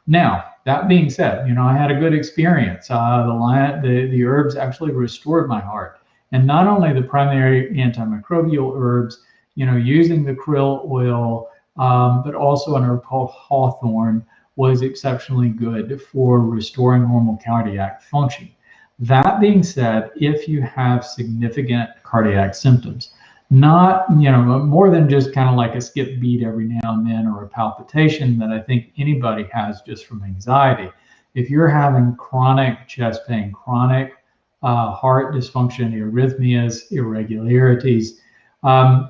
Now, that being said, I had a good experience. The herbs actually restored my heart. And not only the primary antimicrobial herbs, using the krill oil, but also an herb called hawthorn was exceptionally good for restoring normal cardiac function. That being said, if you have significant cardiac symptoms, not, more than just kind of like a skip beat every now and then, or a palpitation that I think anybody has just from anxiety, if you're having chronic chest pain, chronic heart dysfunction, arrhythmias, irregularities,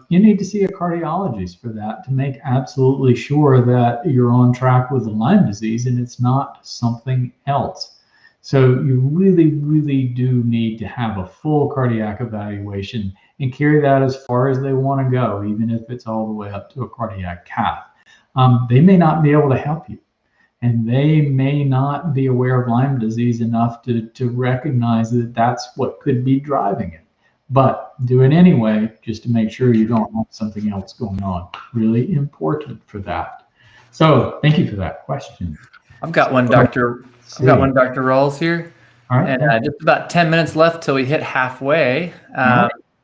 you need to see a cardiologist for that, to make absolutely sure that you're on track with the Lyme disease and it's not something else. So you really, really do need to have a full cardiac evaluation and carry that as far as they want to go, even if it's all the way up to a cardiac cath. They may not be able to help you, and they may not be aware of Lyme disease enough to recognize that that's what could be driving it. But do it anyway, just to make sure you don't have something else going on. Really important for that. So thank you for that question. I've got one, Dr. Rawls here. All right. And just about 10 minutes left till we hit halfway.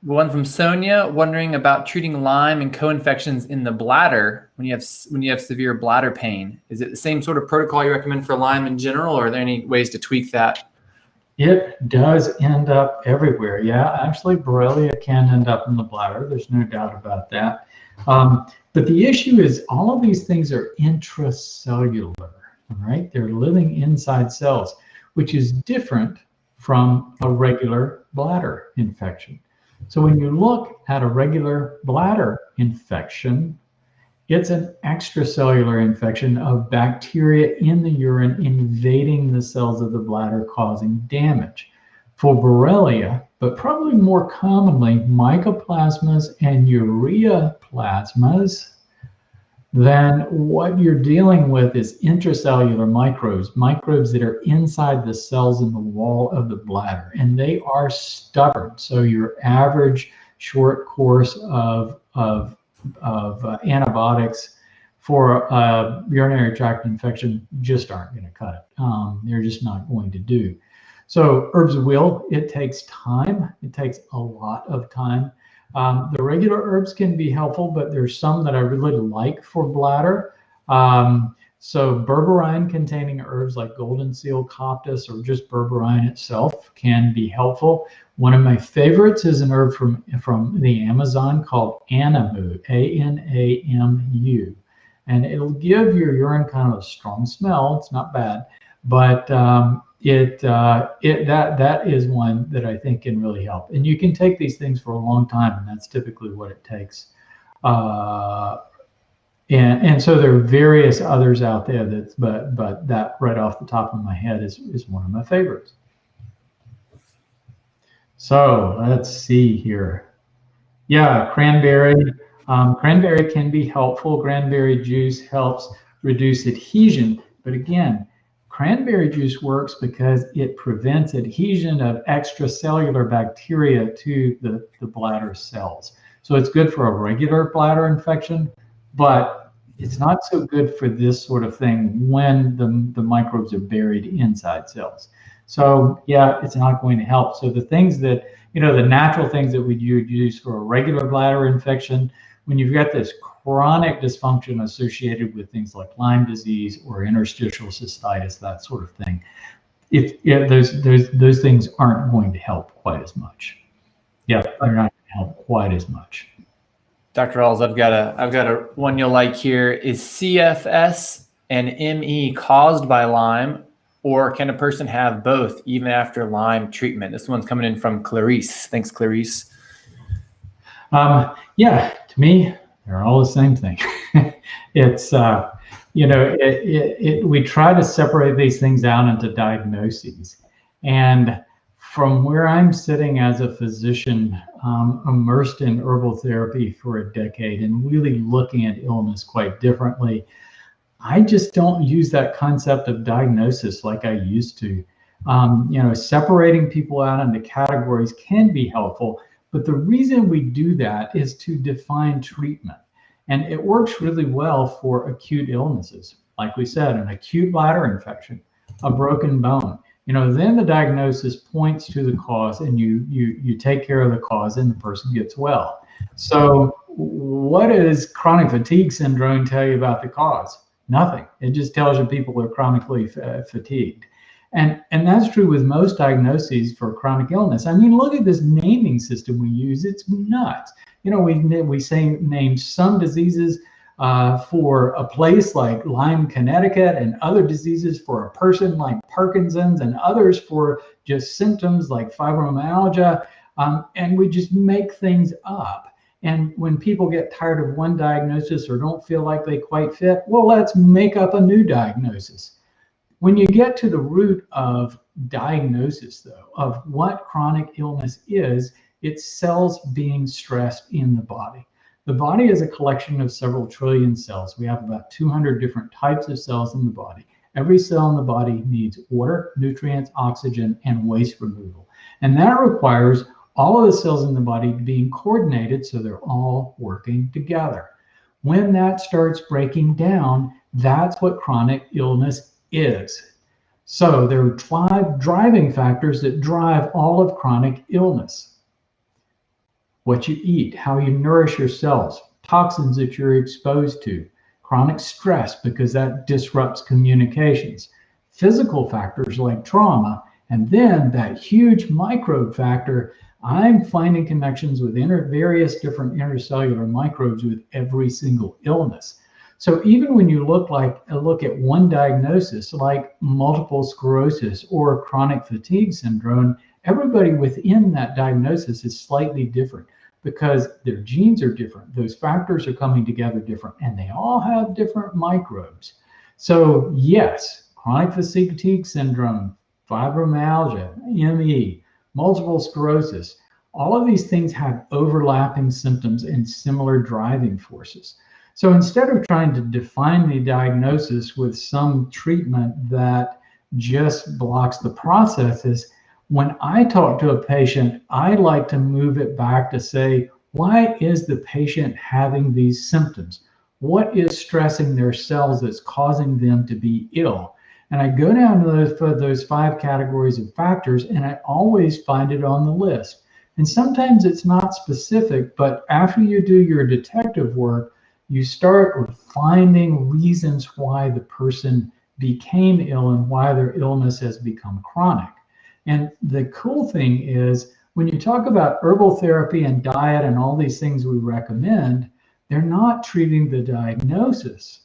One from Sonia, wondering about treating Lyme and co-infections in the bladder when you have severe bladder pain. Is it the same sort of protocol you recommend for Lyme in general, or are there any ways to tweak that? It does end up everywhere. Yeah, actually, Borrelia can end up in the bladder. There's no doubt about that. But the issue is all of these things are intracellular, all right? They're living inside cells, which is different from a regular bladder infection. So when you look at a regular bladder infection, it's an extracellular infection of bacteria in the urine invading the cells of the bladder, causing damage. For Borrelia, but probably more commonly, mycoplasmas and ureaplasmas, then what you're dealing with is intracellular microbes that are inside the cells in the wall of the bladder, and they are stubborn. So your average short course of antibiotics for a urinary tract infection just aren't going to cut it. They're just not going to do. So herbs of wheel, it takes time. It takes a lot of time. The regular herbs can be helpful, but there's some that I really like for bladder. So berberine containing herbs like golden seal, coptis, or just berberine itself can be helpful. One of my favorites is an herb from the Amazon called Anamu, A-N-A-M-U. And it'll give your urine kind of a strong smell. It's not bad, but that is one that I think can really help. And you can take these things for a long time, and that's typically what it takes. And so there are various others out there but that right off the top of my head is one of my favorites. So let's see here. Yeah, cranberry. Cranberry can be helpful. Cranberry juice helps reduce adhesion, but again, cranberry juice works because it prevents adhesion of extracellular bacteria to the bladder cells. So it's good for a regular bladder infection, but it's not so good for this sort of thing when the microbes are buried inside cells. So yeah, it's not going to help. So the things that, the natural things that we use for a regular bladder infection, when you've got this chronic dysfunction associated with things like Lyme disease or interstitial cystitis, that sort of thing, if those things aren't going to help quite as much. Yeah, they're not going to help quite as much. Dr. Rawls, I've got a one you'll like here. Is CFS and ME caused by Lyme, or can a person have both even after Lyme treatment? This one's coming in from Clarice. Thanks, Clarice. Yeah, to me, they're all the same thing. It's, we try to separate these things out into diagnoses. And from where I'm sitting as a physician, immersed in herbal therapy for a decade and really looking at illness quite differently, I just don't use that concept of diagnosis like I used to. Separating people out into categories can be helpful, but the reason we do that is to define treatment. And it works really well for acute illnesses. Like we said, an acute bladder infection, a broken bone. Then the diagnosis points to the cause, and you take care of the cause, and the person gets well. So what does chronic fatigue syndrome tell you about the cause? Nothing. It just tells you people are chronically fatigued. And that's true with most diagnoses for chronic illness. I mean, look at this naming system we use. It's nuts. We name some diseases for a place like Lyme, Connecticut, and other diseases for a person like Parkinson's, and others for just symptoms like fibromyalgia. And we just make things up. And when people get tired of one diagnosis or don't feel like they quite fit, well, let's make up a new diagnosis. When you get to the root of diagnosis, though, of what chronic illness is, it's cells being stressed in the body. The body is a collection of several trillion cells. We have about 200 different types of cells in the body. Every cell in the body needs water, nutrients, oxygen, and waste removal. And that requires all of the cells in the body being coordinated so they're all working together. When that starts breaking down, that's what chronic illness is. So there are 5 driving factors that drive all of chronic illness. What you eat, how you nourish your cells, toxins that you're exposed to, chronic stress because that disrupts communications, physical factors like trauma, and then that huge microbe factor. I'm finding connections with various different intercellular microbes with every single illness. So even when you look at one diagnosis like multiple sclerosis or chronic fatigue syndrome, everybody within that diagnosis is slightly different because their genes are different. Those factors are coming together different, and they all have different microbes. So yes, chronic fatigue syndrome, fibromyalgia, ME, multiple sclerosis, all of these things have overlapping symptoms and similar driving forces. So instead of trying to define the diagnosis with some treatment that just blocks the processes, when I talk to a patient, I like to move it back to say, why is the patient having these symptoms? What is stressing their cells that's causing them to be ill? And I go down to those 5 categories of factors, and I always find it on the list. And sometimes it's not specific, but after you do your detective work, you start with finding reasons why the person became ill and why their illness has become chronic. And the cool thing is, when you talk about herbal therapy and diet and all these things we recommend, they're not treating the diagnosis.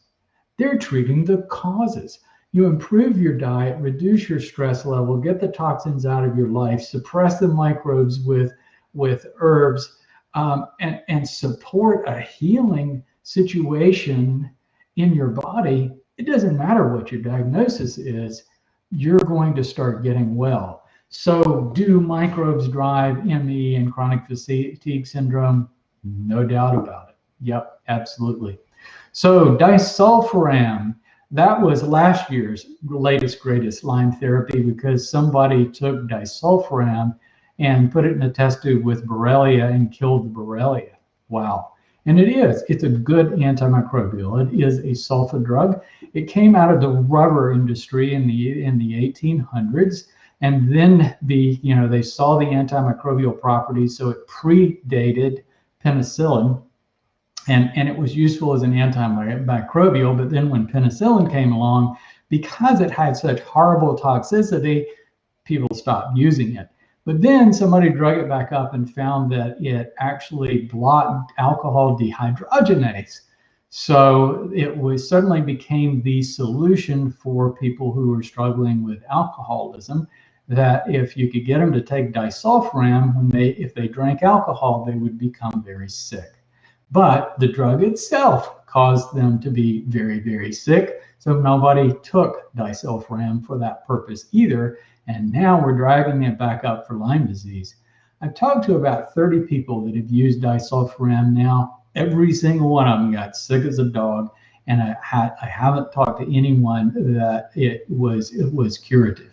They're treating the causes. You improve your diet, reduce your stress level, get the toxins out of your life, suppress the microbes with herbs, and support a healing situation in your body. It doesn't matter what your diagnosis is, you're going to start getting well. So do microbes drive ME and chronic fatigue syndrome? No doubt about it. Yep, absolutely. So disulfiram, that was last year's latest, greatest Lyme therapy, because somebody took disulfiram and put it in a test tube with Borrelia and killed the Borrelia. Wow. And it's a good antimicrobial. It is a sulfa drug. It came out of the rubber industry in the 1800s. And then they saw the antimicrobial properties, so it predated penicillin. And it was useful as an antimicrobial, but then when penicillin came along, because it had such horrible toxicity, people stopped using it. But then somebody drug it back up and found that it actually blocked alcohol dehydrogenase. So it suddenly became the solution for people who were struggling with alcoholism, that if you could get them to take disulfiram, if they drank alcohol, they would become very sick. But the drug itself caused them to be very, very sick. So nobody took disulfiram for that purpose either. And now we're driving it back up for Lyme disease. I've talked to about 30 people that have used disulfiram now. Every single one of them got sick as a dog. And I haven't talked to anyone that it was curative.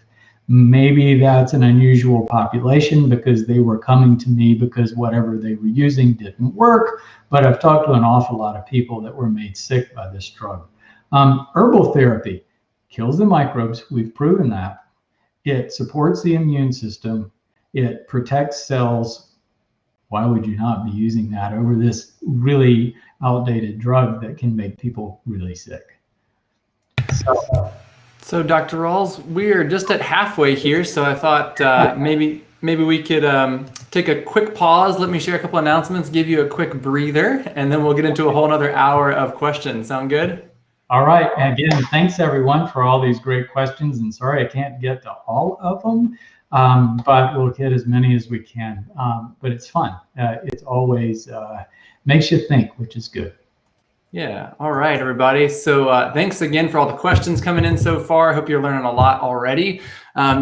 Maybe that's an unusual population because they were coming to me because whatever they were using didn't work. But I've talked to an awful lot of people that were made sick by this drug. Herbal therapy kills the microbes. We've proven that. It supports the immune system. It protects cells. Why would you not be using that over this really outdated drug that can make people really sick? So Dr. Rawls, we're just at halfway here, so I thought maybe we could take a quick pause. Let me share a couple announcements, give you a quick breather, and then we'll get into a whole other hour of questions. Sound good? All right. Again, thanks everyone for all these great questions, and sorry I can't get to all of them, but we'll get as many as we can. But it's fun. It's always makes you think, which is good. Yeah. All right, everybody. So thanks again for all the questions coming in so far. I hope you're learning a lot already.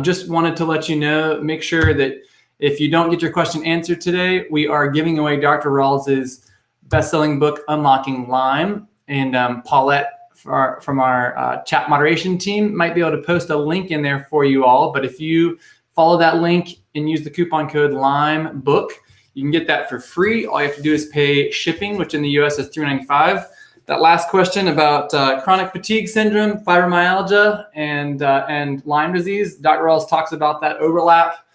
Just wanted to let you know, make sure that if you don't get your question answered today, we are giving away Dr. Rawls's best-selling book, Unlocking Lyme. And Paulette from our chat moderation team might be able to post a link in there for you all. But if you follow that link and use the coupon code LYMEBOOK, you can get that for free. All you have to do is pay shipping, which in the US is $3.95. That last question about chronic fatigue syndrome, fibromyalgia, and Lyme disease, Dr. Rawls talks about that overlap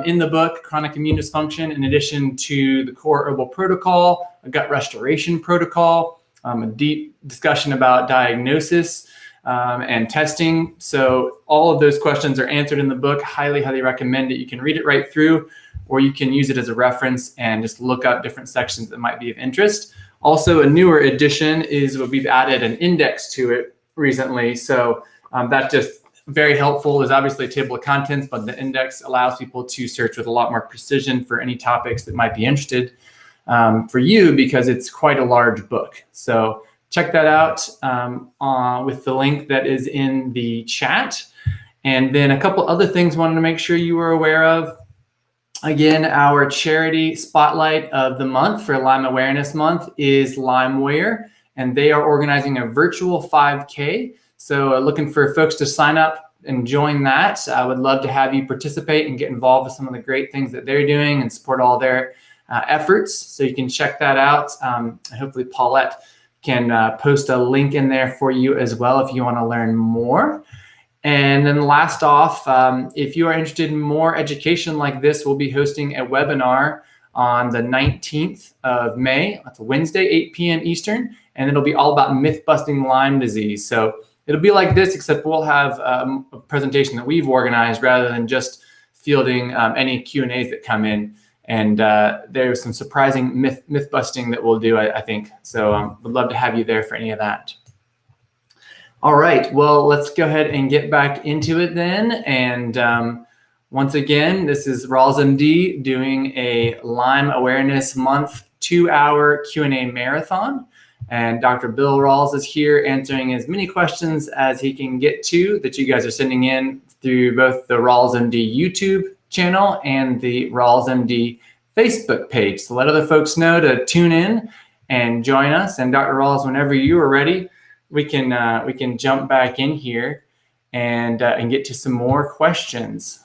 in the book, Chronic Immune Dysfunction, in addition to the core herbal protocol, a gut restoration protocol, a deep discussion about diagnosis and testing. So all of those questions are answered in the book. Highly, highly recommend it. You can read it right through, or you can use it as a reference and just look up different sections that might be of interest. Also, a newer addition is what we've added an index to it recently. So that's just very helpful. There's obviously a table of contents, but the index allows people to search with a lot more precision for any topics that might be interested for you, because it's quite a large book. So check that out with the link that is in the chat. And then a couple other things wanted to make sure you were aware of. Again, our charity spotlight of the month for Lyme Awareness Month is LymeWare. and they are organizing a virtual 5K. So looking for folks to sign up and join that. I would love to have you participate and get involved with some of the great things that they're doing and support all their efforts. So you can check that out. Hopefully Paulette can post a link in there for you as well if you want to learn more. And then last off, if you are interested in more education like this, we'll be hosting a webinar on the 19th of May. That's a Wednesday, 8 p.m. Eastern, and it'll be all about myth-busting Lyme disease. So it'll be like this, except we'll have a presentation that we've organized rather than just fielding any Q&As that come in. And there's some surprising myth busting that we'll do, I think. So would love to have you there for any of that. All right, well, let's go ahead and get back into it then. And once again, this is Rawls MD doing a Lyme Awareness Month 2-hour Q&A marathon. And Dr. Bill Rawls is here answering as many questions as he can get to that you guys are sending in through both the Rawls MD YouTube channel and the Rawls MD Facebook page. So let other folks know to tune in and join us. And Dr. Rawls, whenever you are ready, we can jump back in here and get to some more questions.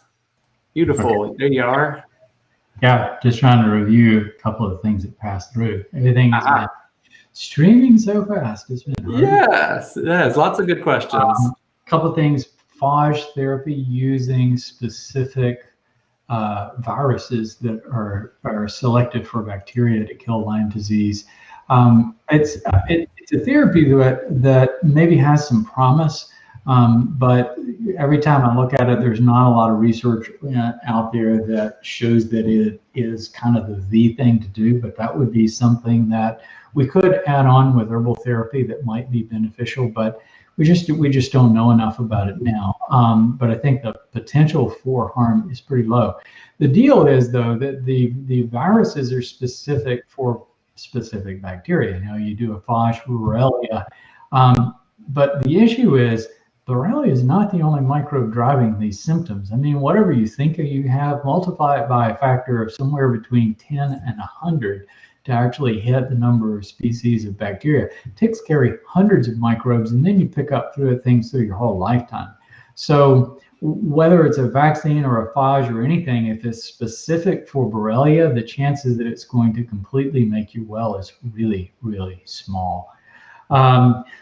Beautiful. Okay. There you are. Yeah, just trying to review a couple of things that passed through. Everything's been streaming so fast. It's been hard. Yes, lots of good questions. A couple of things. Phage therapy using specific viruses that are selected for bacteria to kill Lyme disease. It's a therapy that maybe has some promise, but every time I look at it, there's not a lot of research out there that shows that it is kind of the thing to do. But that would be something that we could add on with herbal therapy that might be beneficial, but we just don't know enough about it now. But I think the potential for harm is pretty low. The deal is, though, that the viruses are specific for specific bacteria. You know, you do a Phage for Borrelia, but the issue is Borrelia is not the only microbe driving these symptoms. I mean, whatever you think you have, multiply it by a factor of somewhere between 10 and 100 to actually hit the number of species of bacteria. Ticks carry hundreds of microbes, and then you pick up things through your whole lifetime. So whether it's a vaccine or a Phage or anything, if it's specific for Borrelia, the chances that it's going to completely make you well is really, really small.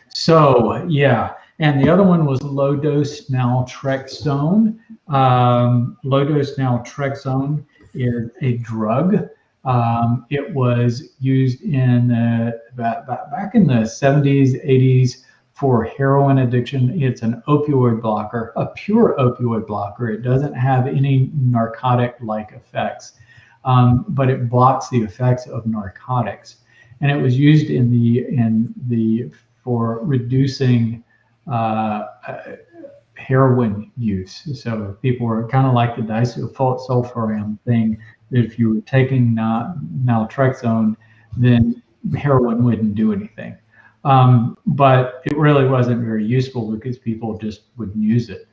So yeah, and the other one was low-dose naltrexone. Low-dose naltrexone is a drug. It was used in back in the 70s, 80s for heroin addiction. It's an opioid blocker, a pure opioid blocker. It doesn't have any narcotic-like effects, but it blocks the effects of narcotics. And it was used for reducing heroin use. So people were kind of like the disulfiram thing. If you were taking naltrexone, then heroin wouldn't do anything. But it really wasn't very useful because people just wouldn't use it.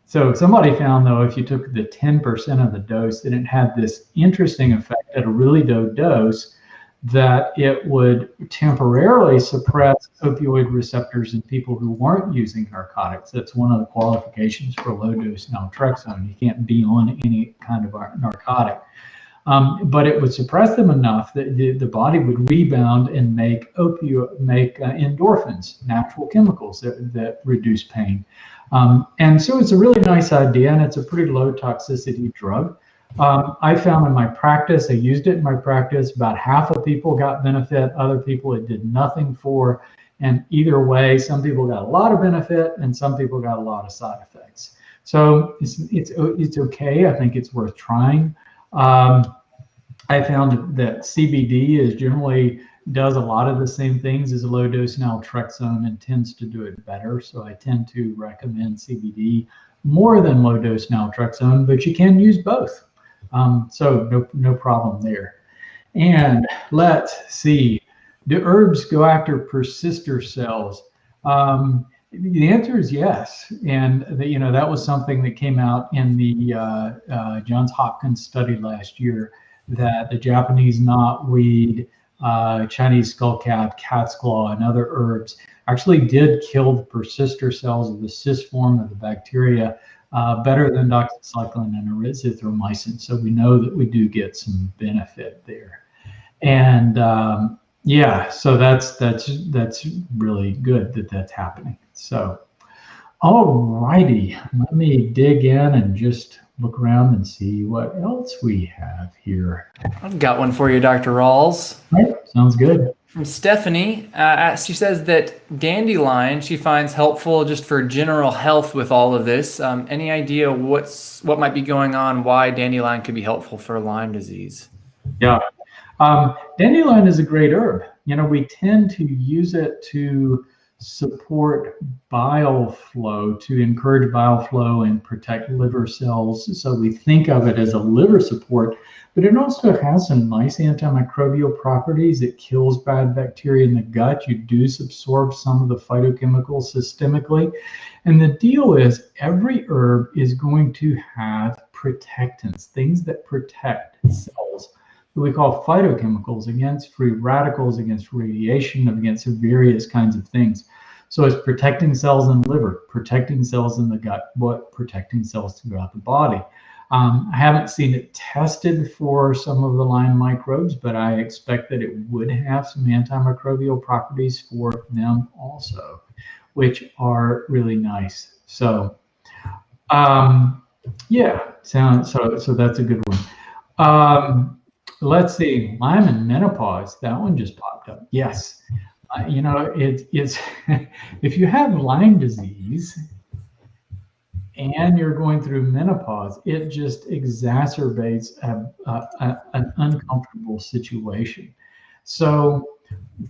So somebody found, though, if you took the 10% of the dose, that it had this interesting effect at a really low dose, that it would temporarily suppress opioid receptors in people who weren't using narcotics. That's one of the qualifications for low-dose naltrexone. You can't be on any kind of narcotic. But it would suppress them enough that the body would rebound and make endorphins, natural chemicals that reduce pain. And so it's a really nice idea, and it's a pretty low toxicity drug. I found in my practice, I used it in my practice, about half of people got benefit, other people it did nothing for. And either way, some people got a lot of benefit and some people got a lot of side effects. So it's okay. I think it's worth trying. I found that CBD generally does a lot of the same things as a low-dose naltrexone and tends to do it better. So I tend to recommend CBD more than low-dose naltrexone, but you can use both. So no problem there. And let's see, do herbs go after persister cells? The answer is yes. And that was something that came out in the Johns Hopkins study last year, that the Japanese knotweed Chinese skullcap, cat's claw, and other herbs actually did kill the persister cells of the cyst form of the bacteria better than doxycycline and erythromycin. So we know that we do get some benefit there. And yeah, so that's really good that that's happening. So, all righty, let me dig in and just look around and see what else we have here. I've got one for you, Dr. Rawls. Right, sounds good. From Stephanie, she says that dandelion she finds helpful just for general health with all of this. Any idea what might be going on, why dandelion could be helpful for Lyme disease? Yeah. Dandelion is a great herb. You know, we tend to use it to support bile flow, to encourage bile flow and protect liver cells. So we think of it as a liver support, but it also has some nice antimicrobial properties. It kills bad bacteria in the gut. You do absorb some of the phytochemicals systemically. And the deal is every herb is going to have protectants, things that protect cells, that we call phytochemicals, against free radicals, against radiation, against various kinds of things. So it's protecting cells in the liver, protecting cells in the gut, but protecting cells throughout the body. I haven't seen it tested for some of the Lyme microbes, but I expect that it would have some antimicrobial properties for them also, which are really nice. So yeah, so that's a good one. Let's see, Lyme and menopause. That one just popped up. Yes, you know, it's if you have Lyme disease and you're going through menopause, it just exacerbates an uncomfortable situation. So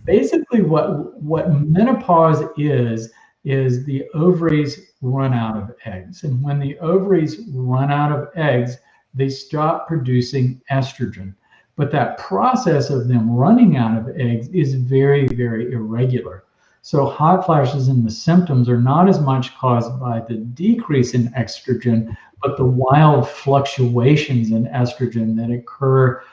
basically, what menopause is the ovaries run out of eggs, and when the ovaries run out of eggs, they stop producing estrogen. But that process of them running out of eggs is very, very irregular. So hot flashes and the symptoms are not as much caused by the decrease in estrogen, but the wild fluctuations in estrogen that occur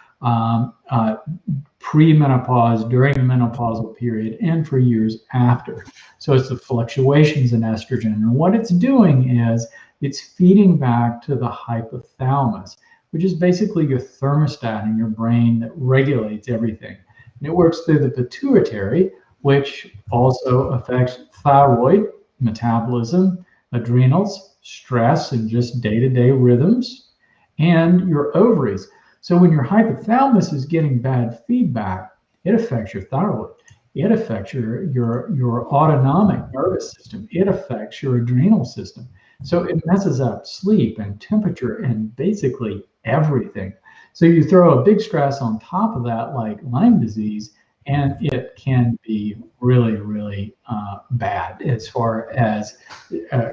pre-menopause, during the menopausal period, and for years after. So it's the fluctuations in estrogen. And what it's doing is it's feeding back to the hypothalamus, which is basically your thermostat in your brain that regulates everything. And it works through the pituitary, which also affects thyroid, metabolism, adrenals, stress, and just day-to-day rhythms, and your ovaries. So when your hypothalamus is getting bad feedback, it affects your thyroid. It affects your autonomic nervous system. It affects your adrenal system. So it messes up sleep and temperature and basically everything. So you throw a big stress on top of that, like Lyme disease, and it can be really, really bad as far as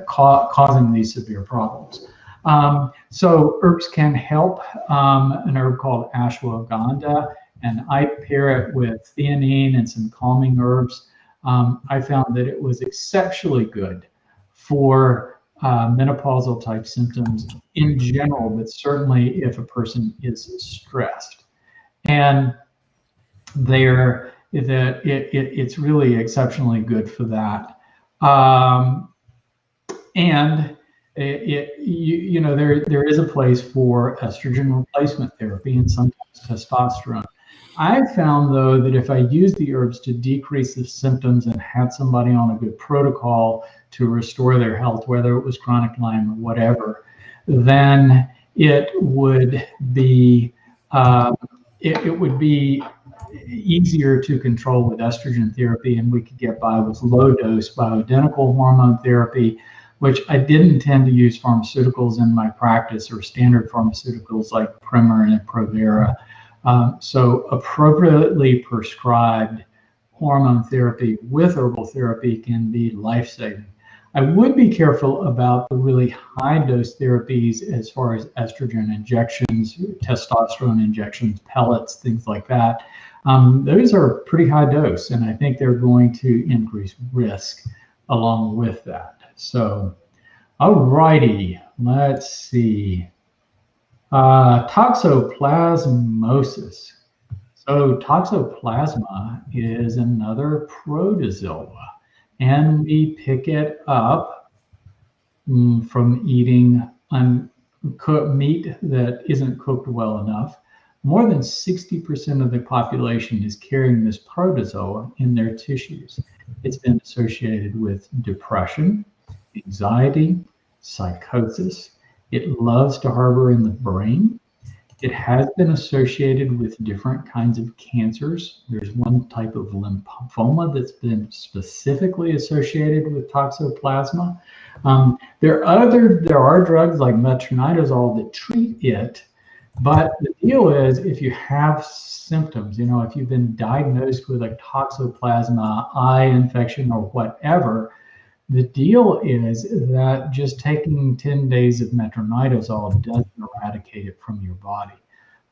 causing these severe problems. So herbs can help. An herb called ashwagandha, and I pair it with theanine and some calming herbs. I found that it was exceptionally good for menopausal type symptoms in general, but certainly if a person is stressed. And it's really exceptionally good for that. And you know, there is a place for estrogen replacement therapy and sometimes testosterone. I found, though, that if I used the herbs to decrease the symptoms and had somebody on a good protocol to restore their health, whether it was chronic Lyme or whatever, then it would be easier to control with estrogen therapy, and we could get by with low dose bioidentical hormone therapy, which I didn't tend to use pharmaceuticals in my practice, or standard pharmaceuticals like Premarin and Provera. So appropriately prescribed hormone therapy with herbal therapy can be life-saving. I would be careful about the really high dose therapies as far as estrogen injections, testosterone injections, pellets, things like that. Those are pretty high dose, and I think they're going to increase risk along with that. So, all righty, let's see. Toxoplasmosis. So So Toxoplasma is another protozoa, and we pick it up from eating uncooked meat that isn't cooked well enough. More than 60% of the population is carrying this protozoa in their tissues. It's been associated with depression, anxiety, psychosis. It loves to harbor in the brain. It has been associated with different kinds of cancers. There's one type of lymphoma that's been specifically associated with Toxoplasma. There are drugs like metronidazole that treat it, but the deal is if you have symptoms, if you've been diagnosed with a Toxoplasma eye infection or whatever, the deal is that just taking 10 days of metronidazole doesn't eradicate it from your body.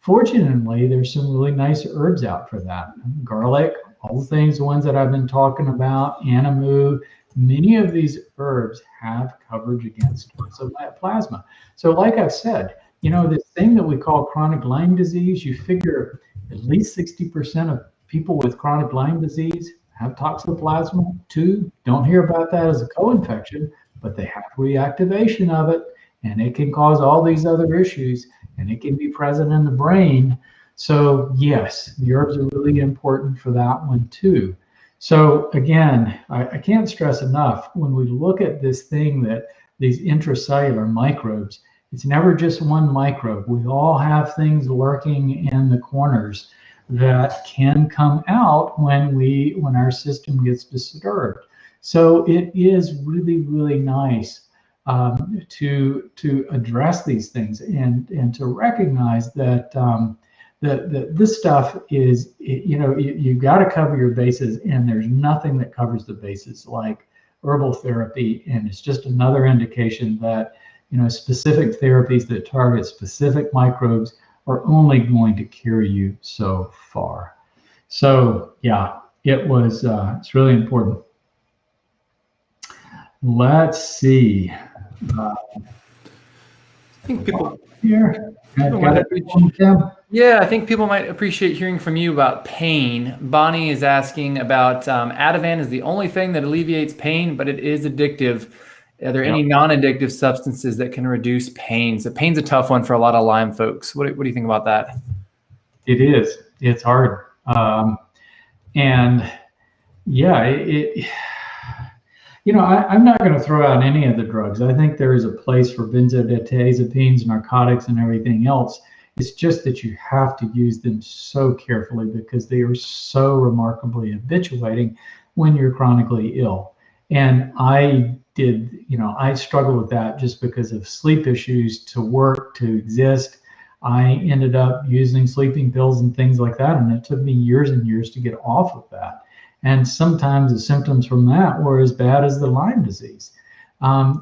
Fortunately, there's some really nice herbs out for that. Garlic, all the things, the ones that I've been talking about, anamu, many of these herbs have coverage against Toxoplasma. So like I said, this thing that we call chronic Lyme disease, you figure at least 60% of people with chronic Lyme disease have Toxoplasma too. Don't hear about that as a co-infection, but they have reactivation of it, and it can cause all these other issues, and it can be present in the brain. So yes, the herbs are really important for that one too. So again, I can't stress enough, when we look at this thing, that these intracellular microbes, it's never just one microbe. We all have things lurking in the corners that can come out when our system gets disturbed. So it is really, really nice to address these things and to recognize that that this stuff is, you've got to cover your bases, and there's nothing that covers the bases like herbal therapy. And it's just another indication that specific therapies that target specific microbes are only going to carry you so far. So yeah, it's really important. Let's see. I think people here. Yeah, I think people might appreciate hearing from you about pain. Bonnie is asking about Ativan is the only thing that alleviates pain, but it is addictive. Are there any non-addictive substances that can reduce pain? So pain's a tough one for a lot of Lyme folks. What do you think about that? It is. It's hard. And yeah, I'm not going to throw out any of the drugs. I think there is a place for benzodiazepines, narcotics, and everything else. It's just that you have to use them so carefully because they are so remarkably habituating when you're chronically ill. And I struggle with that just because of sleep issues, to work, to exist. I ended up using sleeping pills and things like that, and it took me years and years to get off of that. And sometimes the symptoms from that were as bad as the Lyme disease.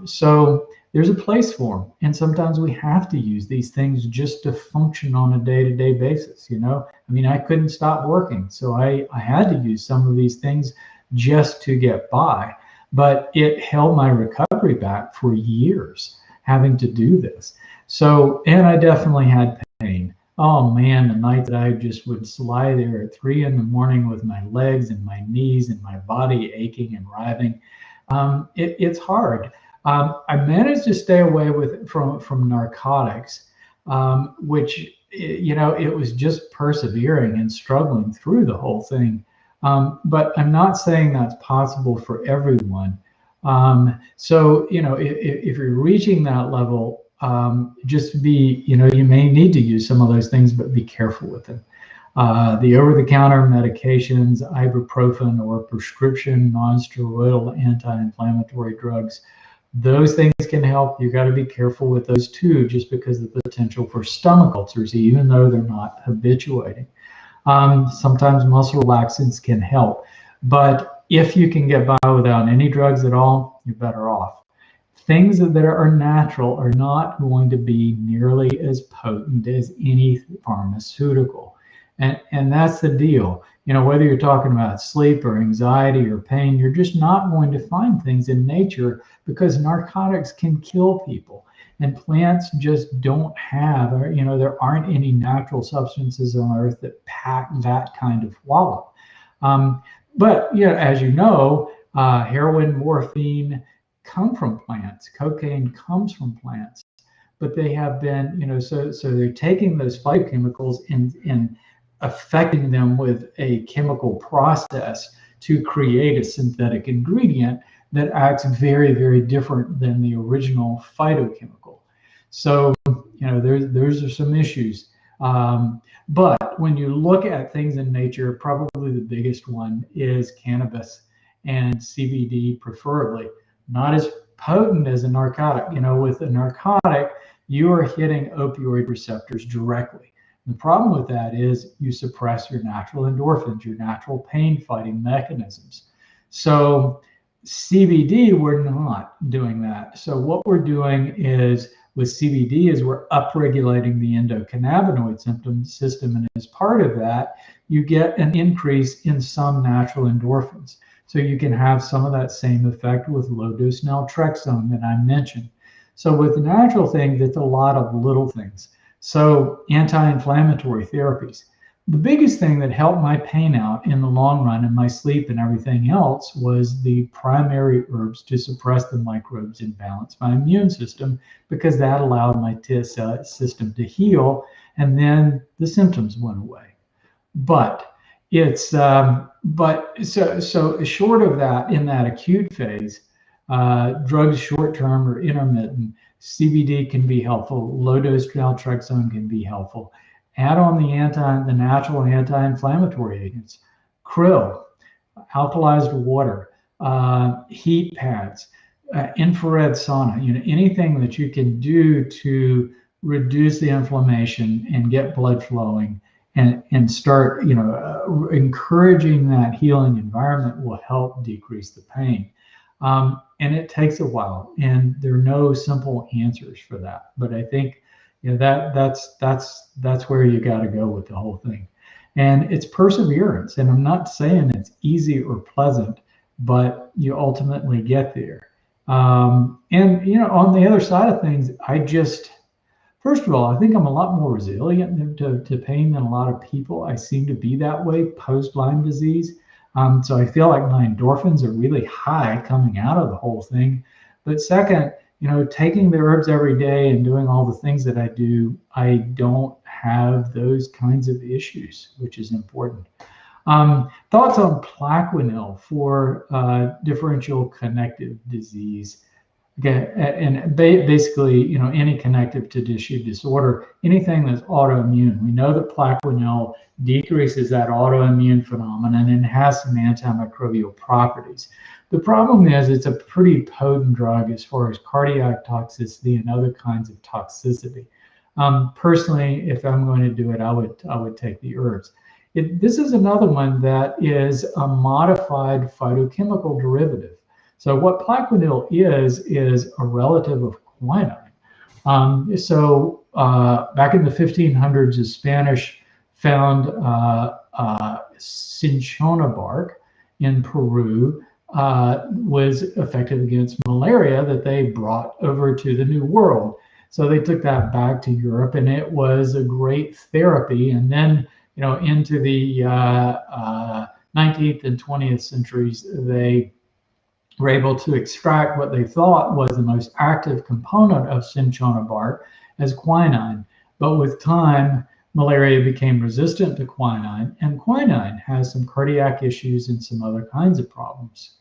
So there's a place for them. And sometimes we have to use these things just to function on a day-to-day basis. I couldn't stop working. So I had to use some of these things just to get by. But it held my recovery back for years, having to do this. So, and I definitely had pain. Oh man, the night that I just would lie there at 3 a.m. with my legs and my knees and my body aching and writhing, it's hard. I managed to stay away from narcotics, which it was just persevering and struggling through the whole thing. But I'm not saying that's possible for everyone. So if you're reaching that level, just be, you may need to use some of those things, but be careful with them. The over-the-counter medications, ibuprofen, or prescription non-steroidal anti-inflammatory drugs, those things can help. You got to be careful with those too, just because of the potential for stomach ulcers, even though they're not habituating. Sometimes muscle relaxants can help, but if you can get by without any drugs at all, you're better off. Things that are natural are not going to be nearly as potent as any pharmaceutical. And that's the deal. Whether you're talking about sleep or anxiety or pain, you're just not going to find things in nature, because narcotics can kill people. And plants just don't have, or, there aren't any natural substances on Earth that pack that kind of wallop. But as you know, heroin, morphine come from plants. Cocaine comes from plants. But they have been, so they're taking those phytochemicals and affecting them with a chemical process to create a synthetic ingredient that acts very, very different than the original phytochemical. So, those are some issues. But when you look at things in nature, probably the biggest one is cannabis and CBD, preferably. Not as potent as a narcotic. With a narcotic, you are hitting opioid receptors directly. The problem with that is you suppress your natural endorphins, your natural pain fighting mechanisms. So CBD, we're not doing that. So what we're doing is with CBD is we're upregulating the endocannabinoid system. And as part of that, you get an increase in some natural endorphins. So you can have some of that same effect with low-dose naltrexone that I mentioned. So with the natural things, it's a lot of little things. So anti-inflammatory therapies. The biggest thing that helped my pain out in the long run and my sleep and everything else was the primary herbs to suppress the microbes and balance my immune system, because that allowed my system to heal, and then the symptoms went away. But it's so short of that, in that acute phase, drugs short-term or intermittent, CBD can be helpful. Low-dose naltrexone can be helpful. Add on the natural anti-inflammatory agents, krill, alkalized water, heat pads, infrared sauna. Anything that you can do to reduce the inflammation and get blood flowing and start, encouraging that healing environment will help decrease the pain. And it takes a while, and there are no simple answers for that. But I think that's where you got to go with the whole thing. And it's perseverance. And I'm not saying it's easy or pleasant, but you ultimately get there. And on the other side of things, first of all, I think I'm a lot more resilient to pain than a lot of people. I seem to be that way post Lyme disease. So I feel like my endorphins are really high coming out of the whole thing. But second, taking the herbs every day and doing all the things that I do, I don't have those kinds of issues, which is important. Thoughts on Plaquenil for differential connective disease. Okay, and basically, any connective tissue disorder, anything that's autoimmune. We know that Plaquenil decreases that autoimmune phenomenon and has some antimicrobial properties. The problem is it's a pretty potent drug as far as cardiac toxicity and other kinds of toxicity. Personally, if I'm going to do it, I would take the herbs. This is another one that is a modified phytochemical derivative. So what Plaquenil is a relative of quinine. Back in the 1500s, the Spanish found cinchona bark in Peru was effective against malaria that they brought over to the New World. So they took that back to Europe, and it was a great therapy. And then, into the 19th and 20th centuries, they were able to extract what they thought was the most active component of cinchona bark as quinine. But with time, malaria became resistant to quinine, and quinine has some cardiac issues and some other kinds of problems.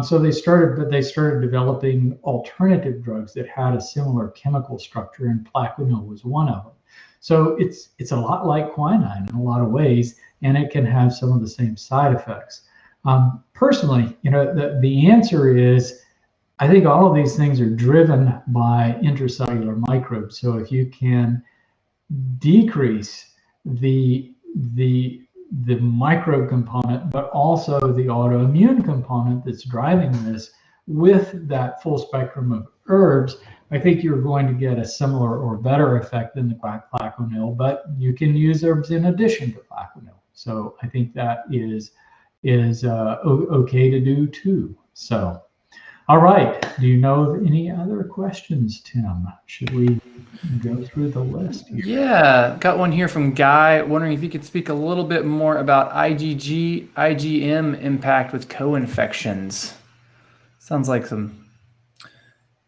So they started developing alternative drugs that had a similar chemical structure, and Plaquenil was one of them. So it's a lot like quinine in a lot of ways, and it can have some of the same side effects. Personally, the answer is, I think all of these things are driven by intracellular microbes. So if you can decrease the microbe component, but also the autoimmune component that's driving this with that full spectrum of herbs, I think you're going to get a similar or better effect than the Plaquenil, but you can use herbs in addition to Plaquenil. So I think that is okay to do too. So All right. Do you know of any other questions, Tim? Should we go through the list here? Yeah, got one here from Guy, wondering if you could speak a little bit more about IgG, IgM impact with co-infections. Sounds like some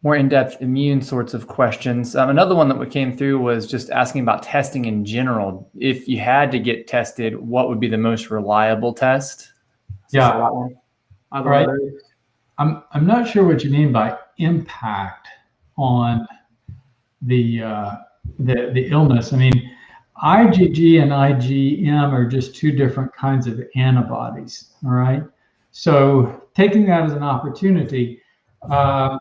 more in-depth immune sorts of questions. Another one that came through was just asking about testing in general. If you had to get tested, what would be the most reliable test? Yeah. All right. I'm not sure what you mean by impact on the illness. I mean, IgG and IgM are just two different kinds of antibodies. All right. So taking that as an opportunity, what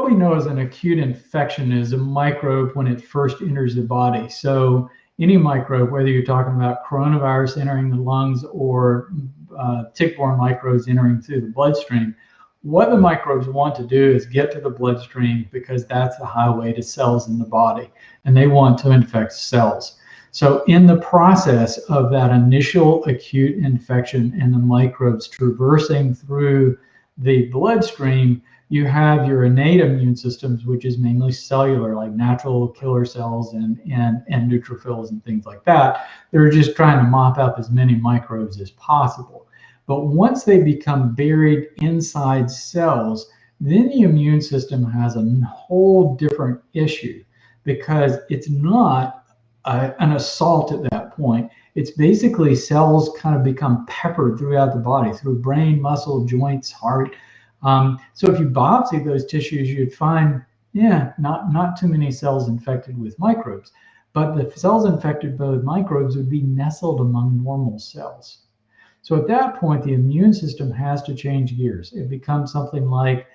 we know as an acute infection is a microbe when it first enters the body. So any microbe, whether you're talking about coronavirus entering the lungs or tick-borne microbes entering through the bloodstream, what the microbes want to do is get to the bloodstream because that's the highway to cells in the body, and they want to infect cells. So in the process of that initial acute infection and the microbes traversing through the bloodstream, you have your innate immune systems, which is mainly cellular, like natural killer cells and neutrophils and things like that. They're just trying to mop up as many microbes as possible. But once they become buried inside cells, then the immune system has a whole different issue, because it's not an assault at that point. It's basically cells kind of become peppered throughout the body, through brain, muscle, joints, heart. So if you biopsy those tissues, you'd find, not too many cells infected with microbes, but the cells infected with microbes would be nestled among normal cells. So at that point, the immune system has to change gears. It becomes something like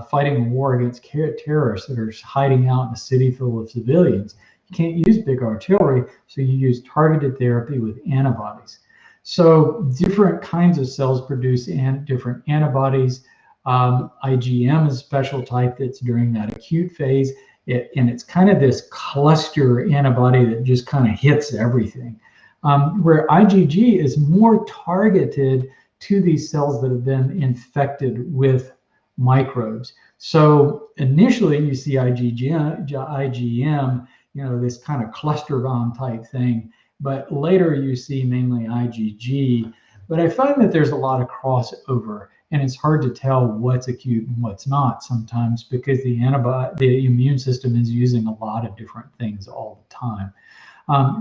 fighting a war against terrorists that are hiding out in a city full of civilians. You can't use big artillery, so you use targeted therapy with antibodies. So different kinds of cells produce different antibodies. IgM is a special type that's during that acute phase, and it's kind of this cluster antibody that just kind of hits everything. Where IgG is more targeted to these cells that have been infected with microbes. So initially you see IgM, this kind of cluster bomb type thing, but later you see mainly IgG. But I find that there's a lot of crossover, and it's hard to tell what's acute and what's not sometimes, because the immune system is using a lot of different things all the time.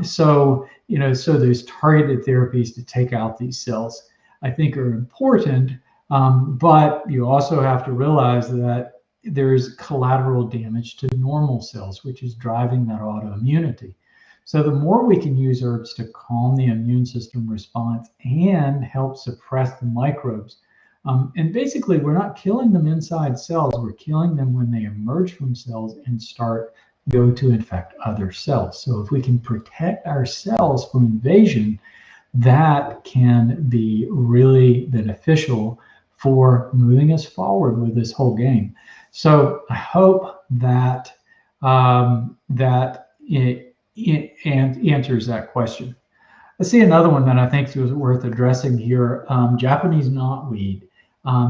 So those targeted therapies to take out these cells, I think, are important, but you also have to realize that there's collateral damage to normal cells, which is driving that autoimmunity. So the more we can use herbs to calm the immune system response and help suppress the microbes, and basically we're not killing them inside cells, we're killing them when they emerge from cells and go to infect other cells. So if we can protect our cells from invasion, that can be really beneficial for moving us forward with this whole game. So I hope that it answers that question. Let's see another one that I think is worth addressing here. Japanese knotweed.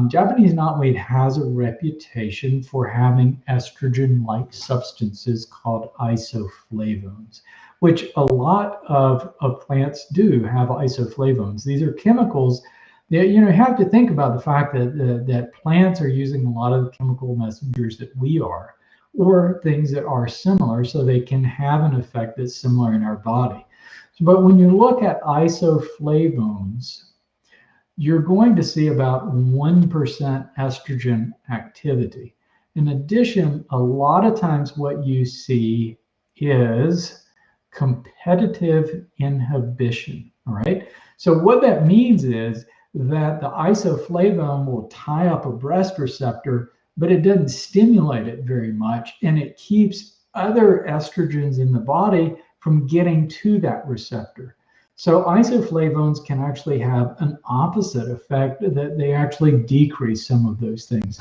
Japanese knotweed has a reputation for having estrogen-like substances called isoflavones, which a lot of plants do have isoflavones. These are chemicals that, you have to think about the fact that plants are using a lot of the chemical messengers that we are, or things that are similar, so they can have an effect that's similar in our body. But when you look at isoflavones, you're going to see about 1% estrogen activity. In addition, a lot of times what you see is competitive inhibition, all right? So what that means is that the isoflavone will tie up a breast receptor, but it doesn't stimulate it very much, and it keeps other estrogens in the body from getting to that receptor. So isoflavones can actually have an opposite effect, that they actually decrease some of those things.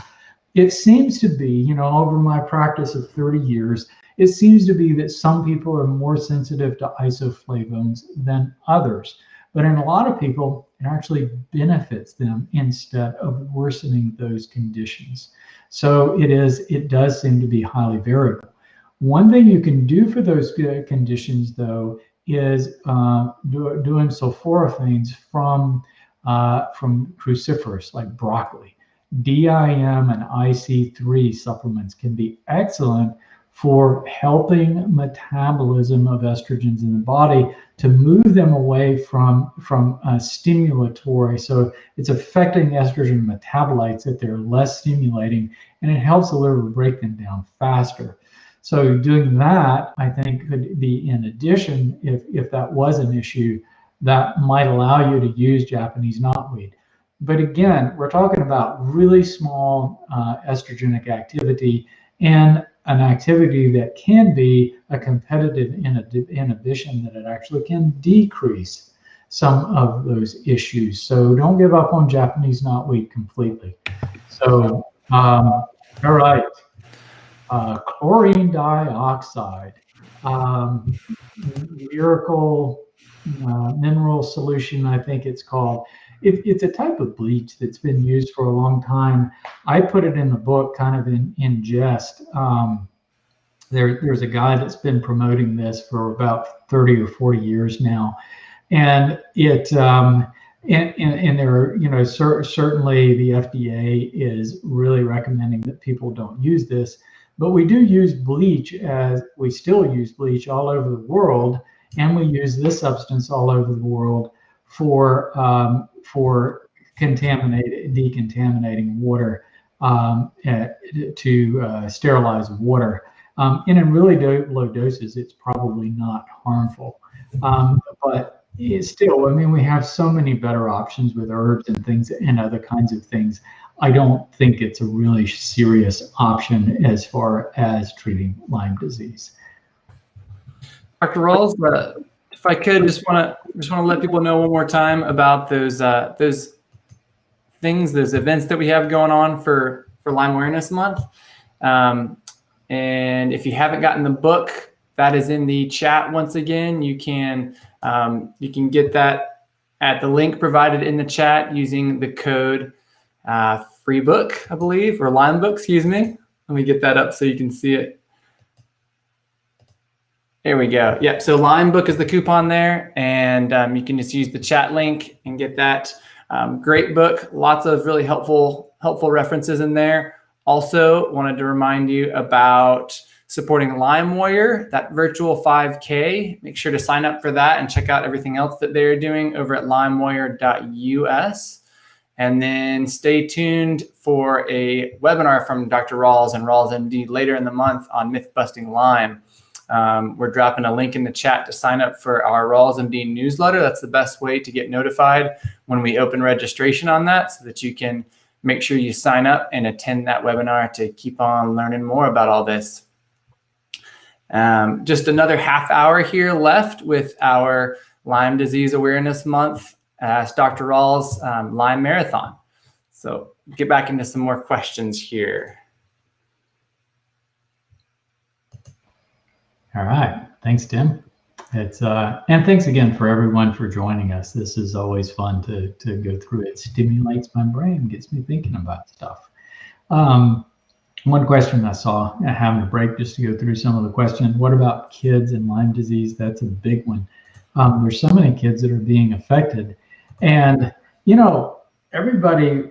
It seems to be, over my practice of 30 years, it seems to be that some people are more sensitive to isoflavones than others. But in a lot of people, it actually benefits them instead of worsening those conditions. So it does seem to be highly variable. One thing you can do for those conditions, though, is doing sulforaphanes from cruciferous like broccoli. DIM and IC3 supplements can be excellent for helping metabolism of estrogens in the body to move them away from stimulatory. So it's affecting estrogen metabolites that they're less stimulating, and it helps the liver break them down faster. So doing that, I think, could be in addition, if that was an issue, that might allow you to use Japanese knotweed. But again, we're talking about really small estrogenic activity, and an activity that can be a competitive inhibition, that it actually can decrease some of those issues. So don't give up on Japanese knotweed completely. So, all right. Chlorine dioxide, miracle mineral solution, I think it's called. It's a type of bleach that's been used for a long time. I put it in the book kind of in jest. There's a guy that's been promoting this for about 30 or 40 years now. And it and there are, certainly the FDA is really recommending that people don't use this, but we do use bleach, as we still use bleach all over the world, and we use this substance all over the world for decontaminating water, to sterilize water. And in really low doses, it's probably not harmful. But it's still, I mean, we have so many better options with herbs and things and other kinds of things. I don't think it's a really serious option as far as treating Lyme disease. Dr. Rawls, if I could, just want to let people know one more time about those things, those events that we have going on for Lyme Awareness Month. And if you haven't gotten the book, that is in the chat. Once again, you can get that at the link provided in the chat using the code free book, I believe, or Lyme book, excuse me. Let me get that up so you can see it. There we go. Yep. So Lyme book is the coupon there, and you can just use the chat link and get that great book. Lots of really helpful references in there. Also, wanted to remind you about supporting Lyme Warrior, that virtual 5K. Make sure to sign up for that and check out everything else that they're doing over at lymewarrior.us. And then stay tuned for a webinar from Dr. Rawls and Rawls MD later in the month on myth-busting Lyme. We're dropping a link in the chat to sign up for our Rawls MD newsletter. That's the best way to get notified when we open registration on that, so that you can make sure you sign up and attend that webinar to keep on learning more about all this. Just another half hour here left with our Lyme Disease Awareness Month Ask Dr. Rawls Lyme Marathon. So get back into some more questions here. All right. Thanks, Tim. It's and thanks again for everyone for joining us. This is always fun to go through. It stimulates my brain, gets me thinking about stuff. One question I saw, having a break just to go through some of the questions. What about kids and Lyme disease? That's a big one. There's so many kids that are being affected, and everybody,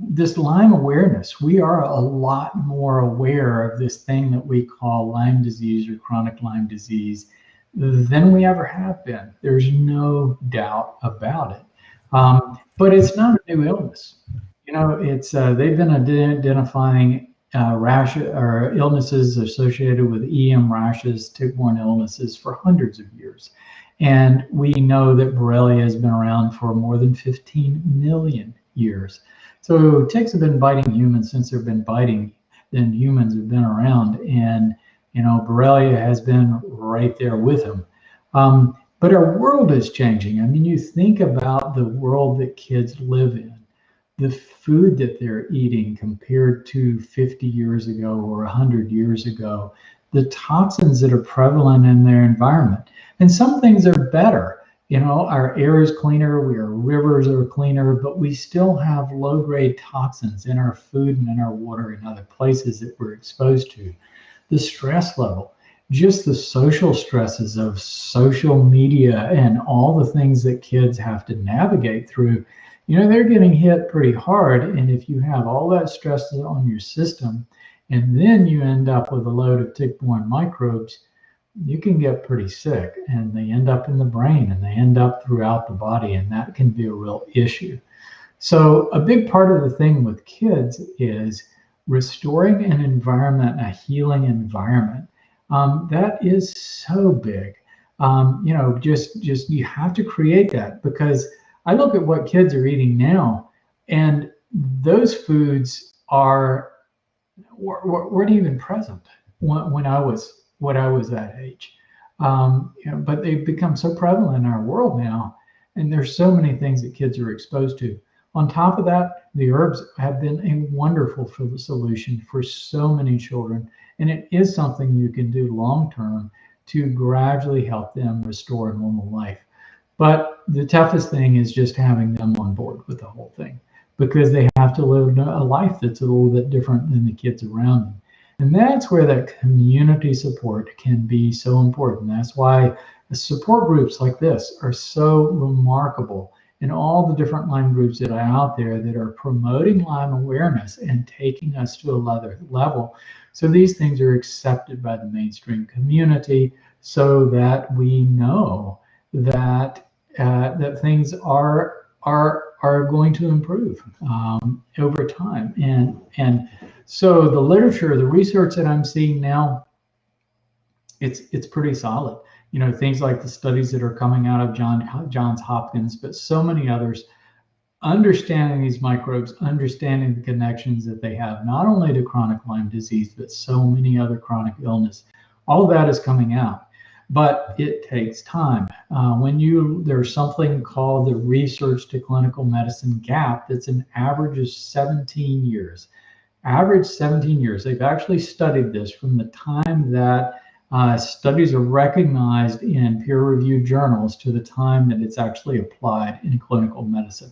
this Lyme awareness, we are a lot more aware of this thing that we call Lyme disease or chronic Lyme disease than we ever have been. There's no doubt about it. But it's not a new illness. It's they've been identifying rash or illnesses associated with EM rashes, tick-borne illnesses for hundreds of years. And we know that Borrelia has been around for more than 15 million years. So ticks have been biting humans since they've been biting, then humans have been around. And, Borrelia has been right there with them. But our world is changing. I mean, you think about the world that kids live in, the food that they're eating compared to 50 years ago or 100 years ago, the toxins that are prevalent in their environment. And some things are better. Our air is cleaner, our rivers are cleaner, but we still have low-grade toxins in our food and in our water and other places that we're exposed to. The stress level, just the social stresses of social media and all the things that kids have to navigate through, they're getting hit pretty hard. And if you have all that stress on your system, and then you end up with a load of tick-borne microbes, you can get pretty sick, and they end up in the brain and they end up throughout the body, and that can be a real issue. So a big part of the thing with kids is restoring an environment, a healing environment. That is so big. Just you have to create that, because I look at what kids are eating now, and those foods weren't even present when I was that age. But they've become so prevalent in our world now, and there's so many things that kids are exposed to. On top of that, the herbs have been a wonderful solution for so many children, and it is something you can do long-term to gradually help them restore normal life. But the toughest thing is just having them on board with the whole thing, because they have to live a life that's a little bit different than the kids around them. And that's where that community support can be so important. That's why the support groups like this are so remarkable, and all the different Lyme groups that are out there that are promoting Lyme awareness and taking us to another level. So these things are accepted by the mainstream community, so that we know that that things are going to improve over time. And so the literature, the research that I'm seeing now, it's pretty solid. Things like the studies that are coming out of Johns Hopkins, but so many others, understanding these microbes, understanding the connections that they have, not only to chronic Lyme disease, but so many other chronic illness. All of that is coming out, but it takes time. There's something called the research to clinical medicine gap that's an average of 17 years. Average 17 years. They've actually studied this from the time that studies are recognized in peer-reviewed journals to the time that it's actually applied in clinical medicine.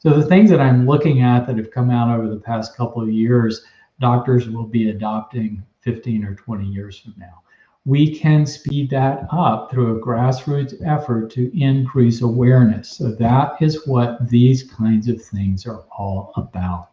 So the things that I'm looking at that have come out over the past couple of years, doctors will be adopting 15 or 20 years from now. We can speed that up through a grassroots effort to increase awareness. So that is what these kinds of things are all about.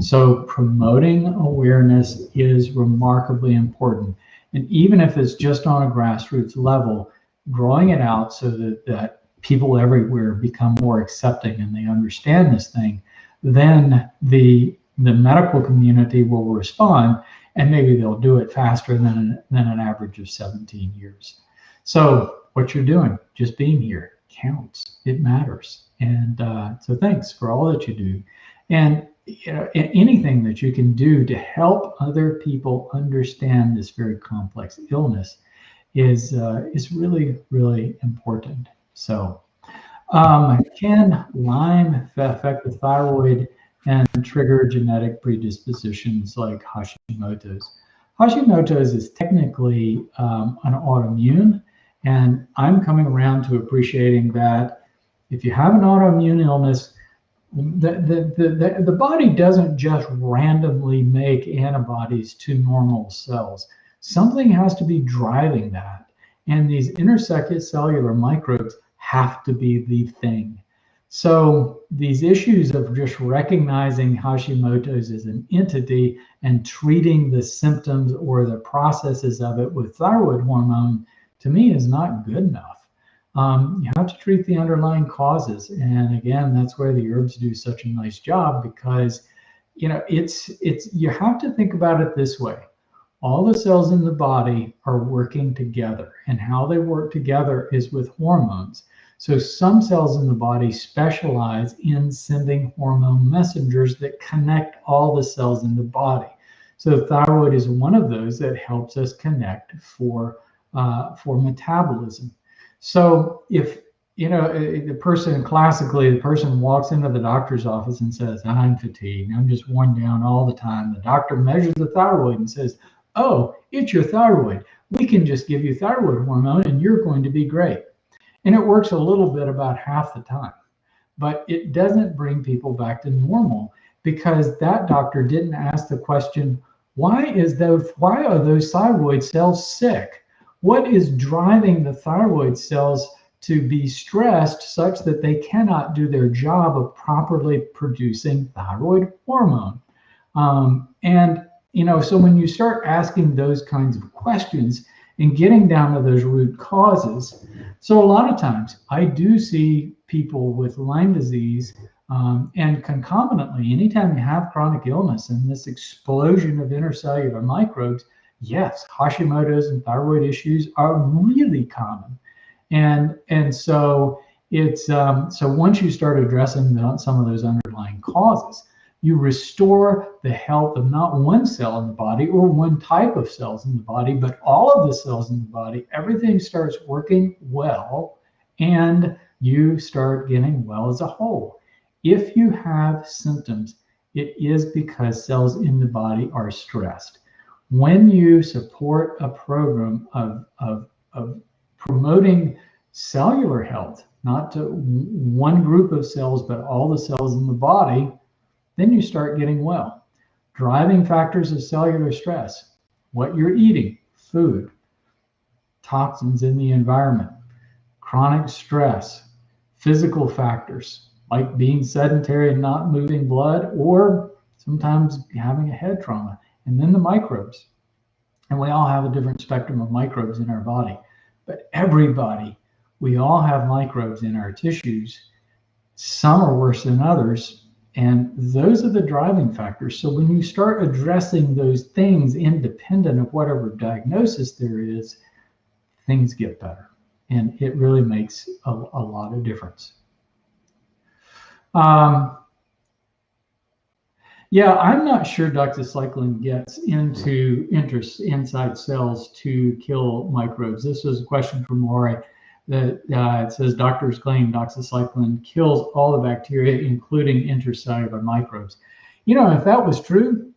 So promoting awareness is remarkably important. And even if it's just on a grassroots level, growing it out so that people everywhere become more accepting and they understand this thing, then the medical community will respond, and maybe they'll do it faster than an average of 17 years. So what you're doing, just being here, counts. It matters. And so thanks for all that you do. And anything that you can do to help other people understand this very complex illness is really, really important. So can Lyme affect the thyroid and trigger genetic predispositions like Hashimoto's? Hashimoto's is technically an autoimmune, and I'm coming around to appreciating that if you have an autoimmune illness, the body doesn't just randomly make antibodies to normal cells. Something has to be driving that. And these intercellular microbes have to be the thing. So these issues of just recognizing Hashimoto's as an entity and treating the symptoms or the processes of it with thyroid hormone, to me, is not good enough. You have to treat the underlying causes. And again, that's where the herbs do such a nice job, because you have to think about it this way. All the cells in the body are working together, and how they work together is with hormones. So some cells in the body specialize in sending hormone messengers that connect all the cells in the body. So thyroid is one of those that helps us connect for metabolism. So if the person walks into the doctor's office and says, I'm fatigued, I'm just worn down all the time. The doctor measures the thyroid and says, oh, it's your thyroid. We can just give you thyroid hormone and you're going to be great. And it works a little bit about half the time, but it doesn't bring people back to normal because that doctor didn't ask the question, why are those thyroid cells sick? What is driving the thyroid cells to be stressed such that they cannot do their job of properly producing thyroid hormone? So when you start asking those kinds of questions and getting down to those root causes, so a lot of times I do see people with Lyme disease, and concomitantly, anytime you have chronic illness and this explosion of intercellular microbes, yes, Hashimoto's and thyroid issues are really common. And so it's so once you start addressing some of those underlying causes, you restore the health of not one cell in the body or one type of cells in the body, but all of the cells in the body. Everything starts working well, and you start getting well as a whole. If you have symptoms, it is because cells in the body are stressed. When you support a program of promoting cellular health, not to one group of cells, but all the cells in the body, then you start getting well. Driving factors of cellular stress, what you're eating, food, toxins in the environment, chronic stress, physical factors like being sedentary and not moving blood, or sometimes having a head trauma, and then the microbes. And we all have a different spectrum of microbes in our body, but everybody, we all have microbes in our tissues. Some are worse than others. And those are the driving factors. So when you start addressing those things independent of whatever diagnosis there is, things get better. And it really makes a lot of difference. Yeah, I'm not sure doxycycline gets into inside cells to kill microbes. This was a question from Lori. That it says doctors claim doxycycline kills all the bacteria, including intracellular microbes. If that was true,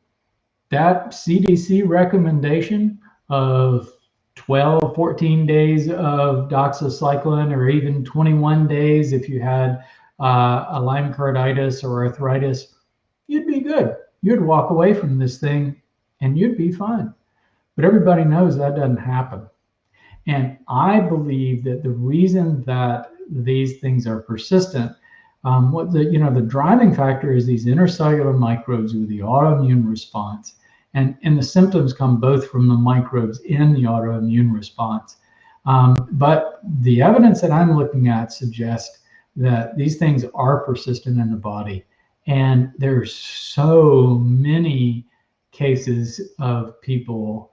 that CDC recommendation of 12, 14 days of doxycycline, or even 21 days if you had a Lyme carditis or arthritis, you'd be good. You'd walk away from this thing and you'd be fine. But everybody knows that doesn't happen. And I believe that the reason that these things are persistent, the driving factor is these intercellular microbes with the autoimmune response. And the symptoms come both from the microbes in the autoimmune response. But the evidence that I'm looking at suggests that these things are persistent in the body. And there's so many cases of people,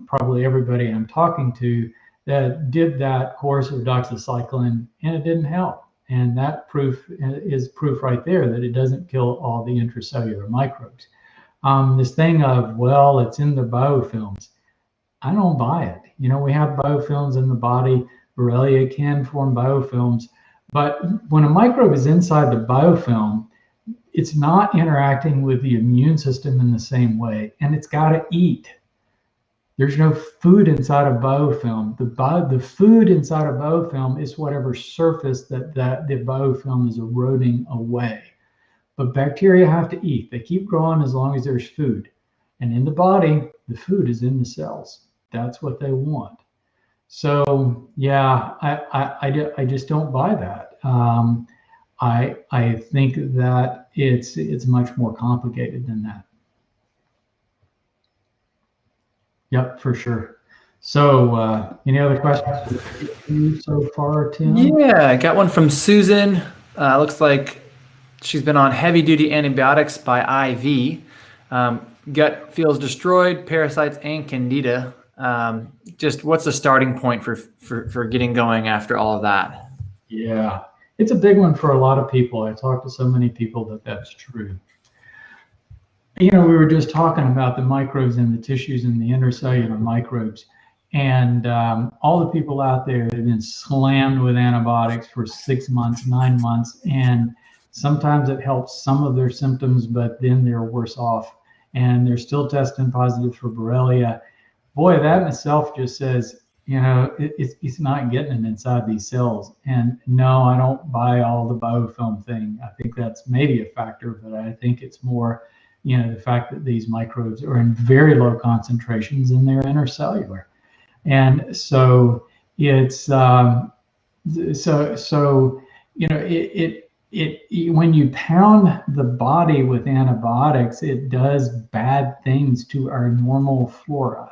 probably everybody I'm talking to that did that course of doxycycline and it didn't help. And that is proof right there that it doesn't kill all the intracellular microbes. This thing of, well, it's in the biofilms, I don't buy it. We have biofilms in the body. Borrelia can form biofilms. But when a microbe is inside the biofilm, it's not interacting with the immune system in the same way, and it's got to eat. There's no food inside a biofilm. The food inside a biofilm is whatever surface that the biofilm is eroding away. But bacteria have to eat. They keep growing as long as there's food. And in the body, the food is in the cells. That's what they want. So yeah, I just don't buy that. I think that it's much more complicated than that. Yep, for sure. So any other questions so far, Tim? Yeah, I got one from Susan. Looks like she's been on heavy duty antibiotics by IV. Gut feels destroyed, parasites and candida. Just what's the starting point for getting going after all of that? Yeah, it's a big one for a lot of people. I talked to so many people that's true. We were just talking about the microbes in the tissues and the intercellular microbes, and all the people out there that have been slammed with antibiotics for 6 months, 9 months, and sometimes it helps some of their symptoms, but then they're worse off, and they're still testing positive for Borrelia. Boy, that in itself just says it's not getting it inside these cells. And no, I don't buy all the biofilm thing. I think that's maybe a factor, but I think it's more, the fact that these microbes are in very low concentrations and they're intercellular. And so it's when you pound the body with antibiotics, it does bad things to our normal flora.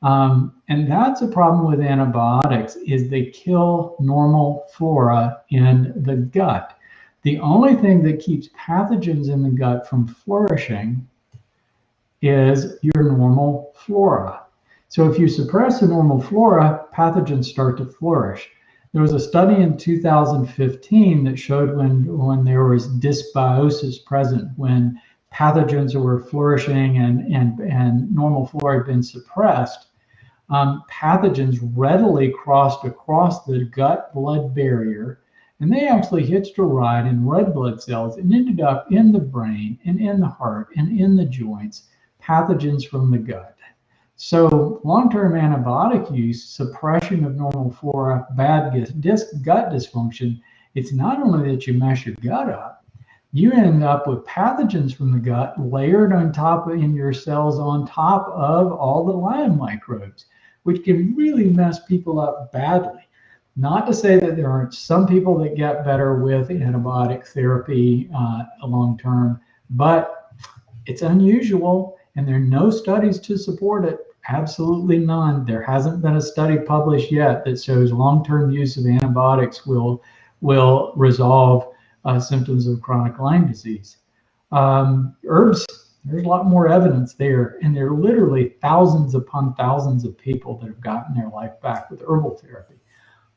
And that's a problem with antibiotics, is they kill normal flora in the gut. The only thing that keeps pathogens in the gut from flourishing is your normal flora. So if you suppress the normal flora, pathogens start to flourish. There was a study in 2015 that showed when there was dysbiosis present, when pathogens were flourishing and normal flora had been suppressed, pathogens readily crossed across the gut-blood barrier, and they actually hitched a ride in red blood cells and ended up in the brain and in the heart and in the joints, pathogens from the gut. So long-term antibiotic use, suppression of normal flora, bad gut dysfunction, it's not only that you mess your gut up, you end up with pathogens from the gut layered on top in your cells on top of all the Lyme microbes, which can really mess people up badly. Not to say that there aren't some people that get better with antibiotic therapy long-term, but it's unusual and there are no studies to support it. Absolutely none. There hasn't been a study published yet that shows long-term use of antibiotics will resolve symptoms of chronic Lyme disease. Herbs, there's a lot more evidence there, and there are literally thousands upon thousands of people that have gotten their life back with herbal therapy.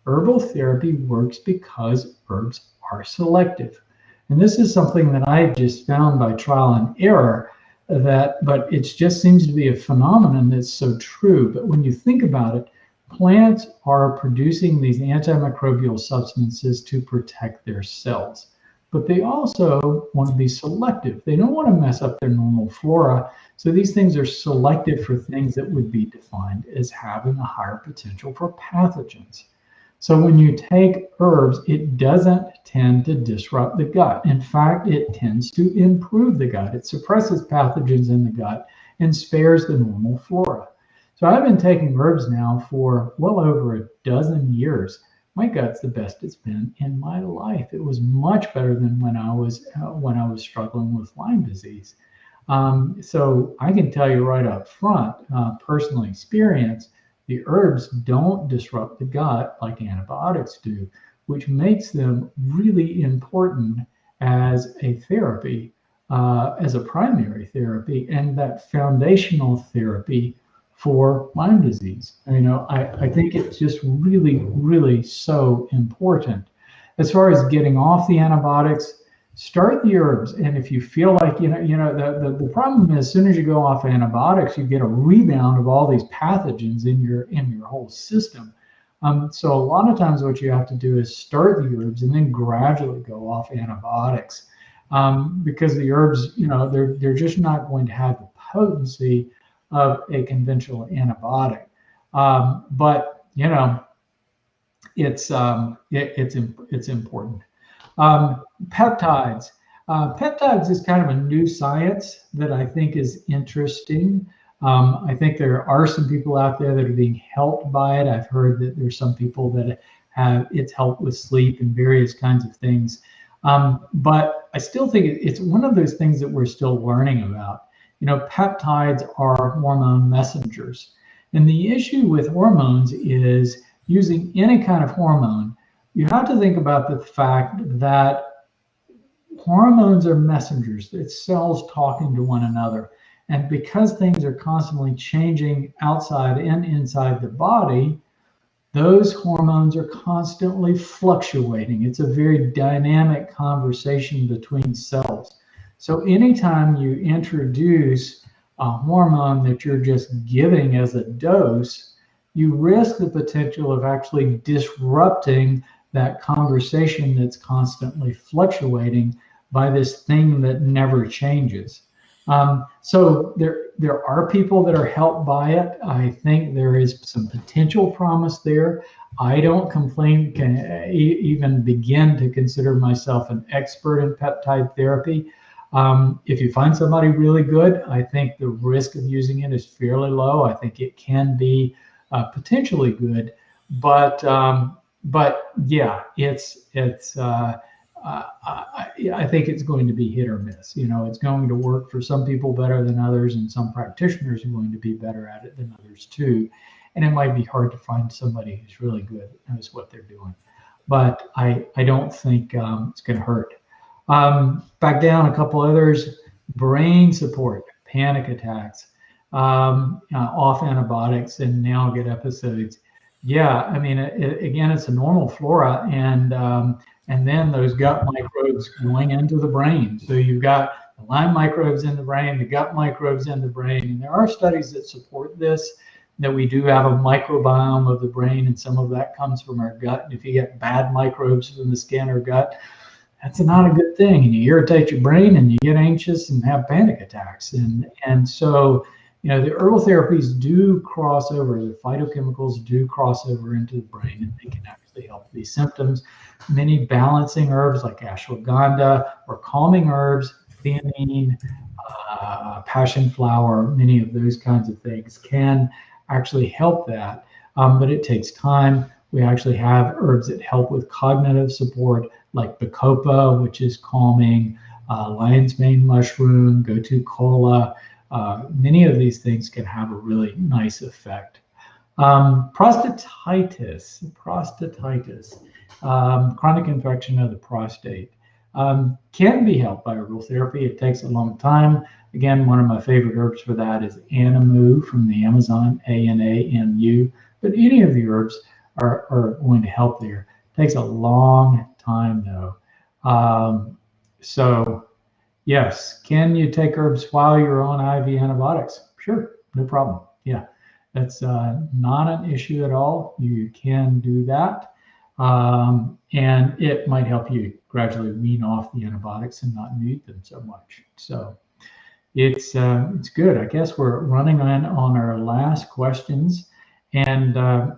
Herbal therapy works because herbs are selective. And this is something that I just found by trial and error, but it just seems to be a phenomenon that's so true. But when you think about it, plants are producing these antimicrobial substances to protect their cells, but they also want to be selective. They don't want to mess up their normal flora. So these things are selective for things that would be defined as having a higher potential for pathogens. So when you take herbs, it doesn't tend to disrupt the gut. In fact, it tends to improve the gut. It suppresses pathogens in the gut and spares the normal flora. So I've been taking herbs now for well over a dozen years. My gut's the best it's been in my life. It was much better than when I was struggling with Lyme disease. So I can tell you right up front, personal experience, the herbs don't disrupt the gut like antibiotics do, which makes them really important as a therapy, as a primary therapy, and that foundational therapy for Lyme disease. I think it's just really, really so important. As far as getting off the antibiotics, start the herbs. And if you feel like, the problem is, as soon as you go off antibiotics, you get a rebound of all these pathogens in your whole system. So a lot of times what you have to do is start the herbs and then gradually go off antibiotics, because the herbs, they're just not going to have the potency of a conventional antibiotic. But it's important. Peptides. Peptides is kind of a new science that I think is interesting. I think there are some people out there that are being helped by it. I've heard that there's some people that have it's helped with sleep and various kinds of things. But I still think it's one of those things that we're still learning about. Peptides are hormone messengers. And the issue with hormones is using any kind of hormone, you have to think about the fact that hormones are messengers. It's cells talking to one another. And because things are constantly changing outside and inside the body, those hormones are constantly fluctuating. It's a very dynamic conversation between cells. So anytime you introduce a hormone that you're just giving as a dose, you risk the potential of actually disrupting that conversation that's constantly fluctuating by this thing that never changes. So there are people that are helped by it. I think there is some potential promise there. I don't can even begin to consider myself an expert in peptide therapy. If you find somebody really good, I think the risk of using it is fairly low. I think it can be potentially good, but yeah, I think it's going to be hit or miss. It's going to work for some people better than others, and some practitioners are going to be better at it than others too. And it might be hard to find somebody who's really good and knows what they're doing. But I don't think it's going to hurt. Back down a couple others: brain support, panic attacks, off antibiotics, and now get episodes. Yeah, I mean, again, it's a normal flora, and then those gut microbes going into the brain. So you've got the Lyme microbes in the brain, the gut microbes in the brain, and there are studies that support this, that we do have a microbiome of the brain, and some of that comes from our gut. And if you get bad microbes from the skin or gut, that's not a good thing, and you irritate your brain, and you get anxious and have panic attacks. And so, the herbal therapies do cross over. The phytochemicals do cross over into the brain, and they can actually help these symptoms. Many balancing herbs like ashwagandha, or calming herbs, theanine, passion flower, many of those kinds of things can actually help that, but it takes time. We actually have herbs that help with cognitive support, like bacopa, which is calming, lion's mane mushroom, gotu kola. Many of these things can have a really nice effect. Prostatitis, chronic infection of the prostate, can be helped by herbal therapy. It takes a long time. Again, one of my favorite herbs for that is anamu from the Amazon, ANAMU. But any of the herbs are going to help there. It takes a long time though. So yes, can you take herbs while you're on IV antibiotics? Sure, no problem. Yeah, that's not an issue at all. You can do that. And it might help you gradually wean off the antibiotics and not need them so much. So it's good. I guess we're running on our last questions. And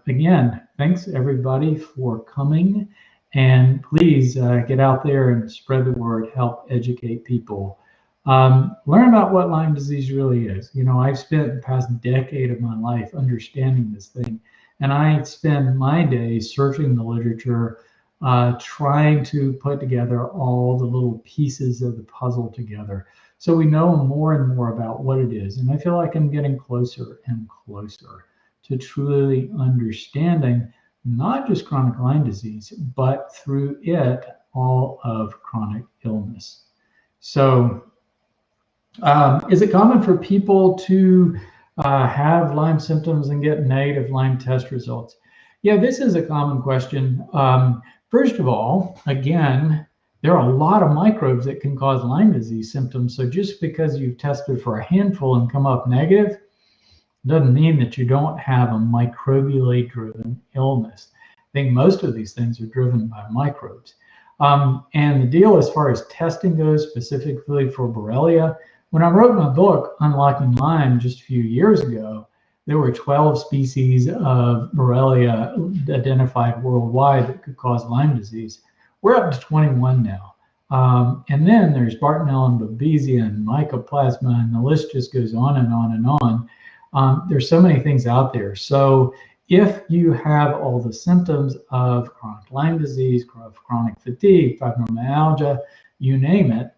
again, thanks everybody for coming. And please get out there and spread the word, help educate people. Learn about what Lyme disease really is. I've spent the past decade of my life understanding this thing. And I spend my days searching the literature, trying to put together all the little pieces of the puzzle together, so we know more and more about what it is. And I feel like I'm getting closer and closer to truly understanding not just chronic Lyme disease, but through it, all of chronic illness. So is it common for people to have Lyme symptoms and get negative Lyme test results? Yeah, this is a common question. First of all, again, there are a lot of microbes that can cause Lyme disease symptoms. So just because you've tested for a handful and come up negative doesn't mean that you don't have a microbially driven illness. I think most of these things are driven by microbes. And the deal as far as testing goes, specifically for Borrelia, when I wrote my book, Unlocking Lyme, just a few years ago, there were 12 species of Borrelia identified worldwide that could cause Lyme disease. We're up to 21 now. And then there's Bartonella and Babesia and Mycoplasma, and the list just goes on and on and on. There's so many things out there. So if you have all the symptoms of chronic Lyme disease, chronic fatigue, fibromyalgia, you name it,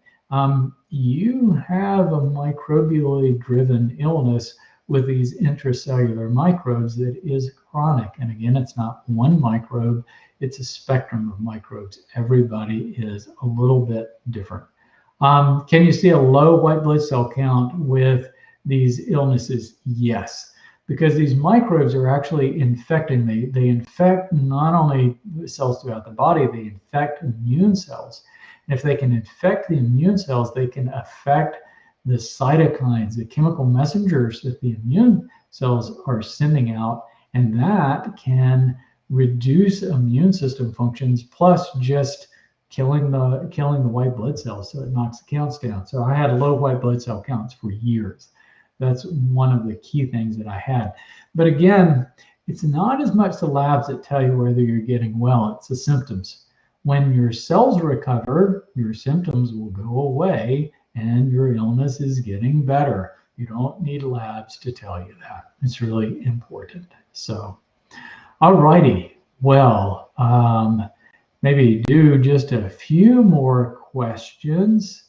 you have a microbially driven illness with these intracellular microbes that is chronic. And again, it's not one microbe, it's a spectrum of microbes. Everybody is a little bit different. Can you see a low white blood cell count with these illnesses? Yes, because these microbes are actually infecting. They infect not only cells throughout the body, they infect immune cells. And if they can infect the immune cells, they can affect the cytokines, the chemical messengers that the immune cells are sending out, and that can reduce immune system functions, plus just killing the white blood cells, so it knocks the counts down. So I had low white blood cell counts for years. That's one of the key things that I had. But again, it's not as much the labs that tell you whether you're getting well, it's the symptoms. When your cells recover, your symptoms will go away and your illness is getting better. You don't need labs to tell you that. It's really important. So, all righty. Well, maybe do just a few more questions.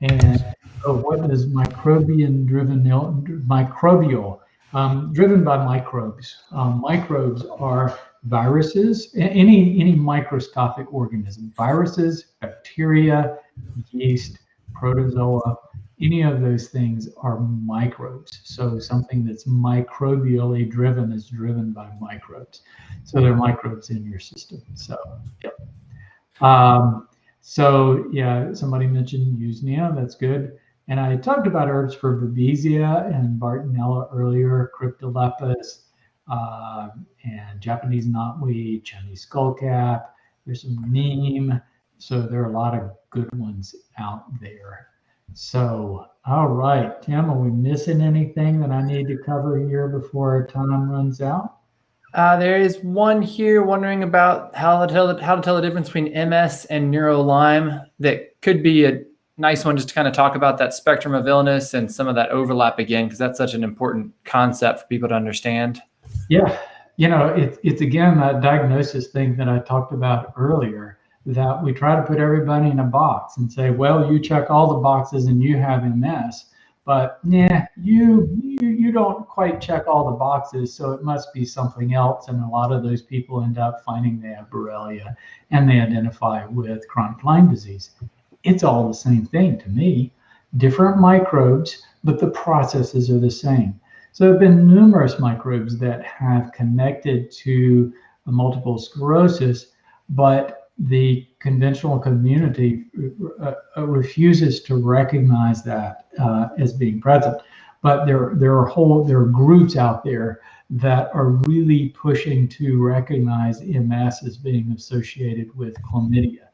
And what is microbial, driven by microbes? Microbes are viruses, any microscopic organism, viruses, bacteria, yeast, protozoa, any of those things are microbes. So something that's microbially driven is driven by microbes. So they're microbes in your system. So, yep. So yeah, somebody mentioned Usnea, that's good. And I talked about herbs for Babesia and Bartonella earlier, Cryptolepis, and Japanese knotweed, Chinese skullcap. There's some neem. So there are a lot of good ones out there. So, all right, Tim, are we missing anything that I need to cover here before our time runs out? There is one here wondering about how to tell the difference between MS and neuro-Lyme. That could be a nice one just to kind of talk about that spectrum of illness and some of that overlap again, because that's such an important concept for people to understand. Yeah, it's again that diagnosis thing that I talked about earlier, that we try to put everybody in a box and say, well, you check all the boxes and you have MS. But yeah, you don't quite check all the boxes, so it must be something else. And a lot of those people end up finding they have Borrelia and they identify with chronic Lyme disease. It's all the same thing to me, different microbes, but the processes are the same. So there have been numerous microbes that have connected to multiple sclerosis, but the conventional community refuses to recognize that as being present. But there are groups out there that are really pushing to recognize MS as being associated with chlamydia.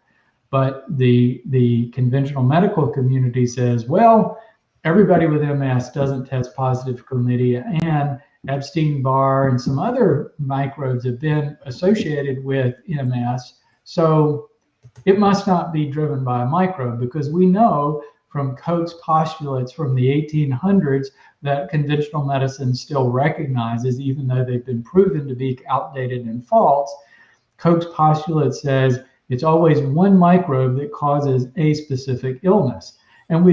But the conventional medical community says, well, everybody with MS doesn't test positive for chlamydia, and Epstein-Barr and some other microbes have been associated with MS. So it must not be driven by a microbe, because we know from Koch's postulates from the 1800s that conventional medicine still recognizes, even though they've been proven to be outdated and false. Koch's postulate says it's always one microbe that causes a specific illness. And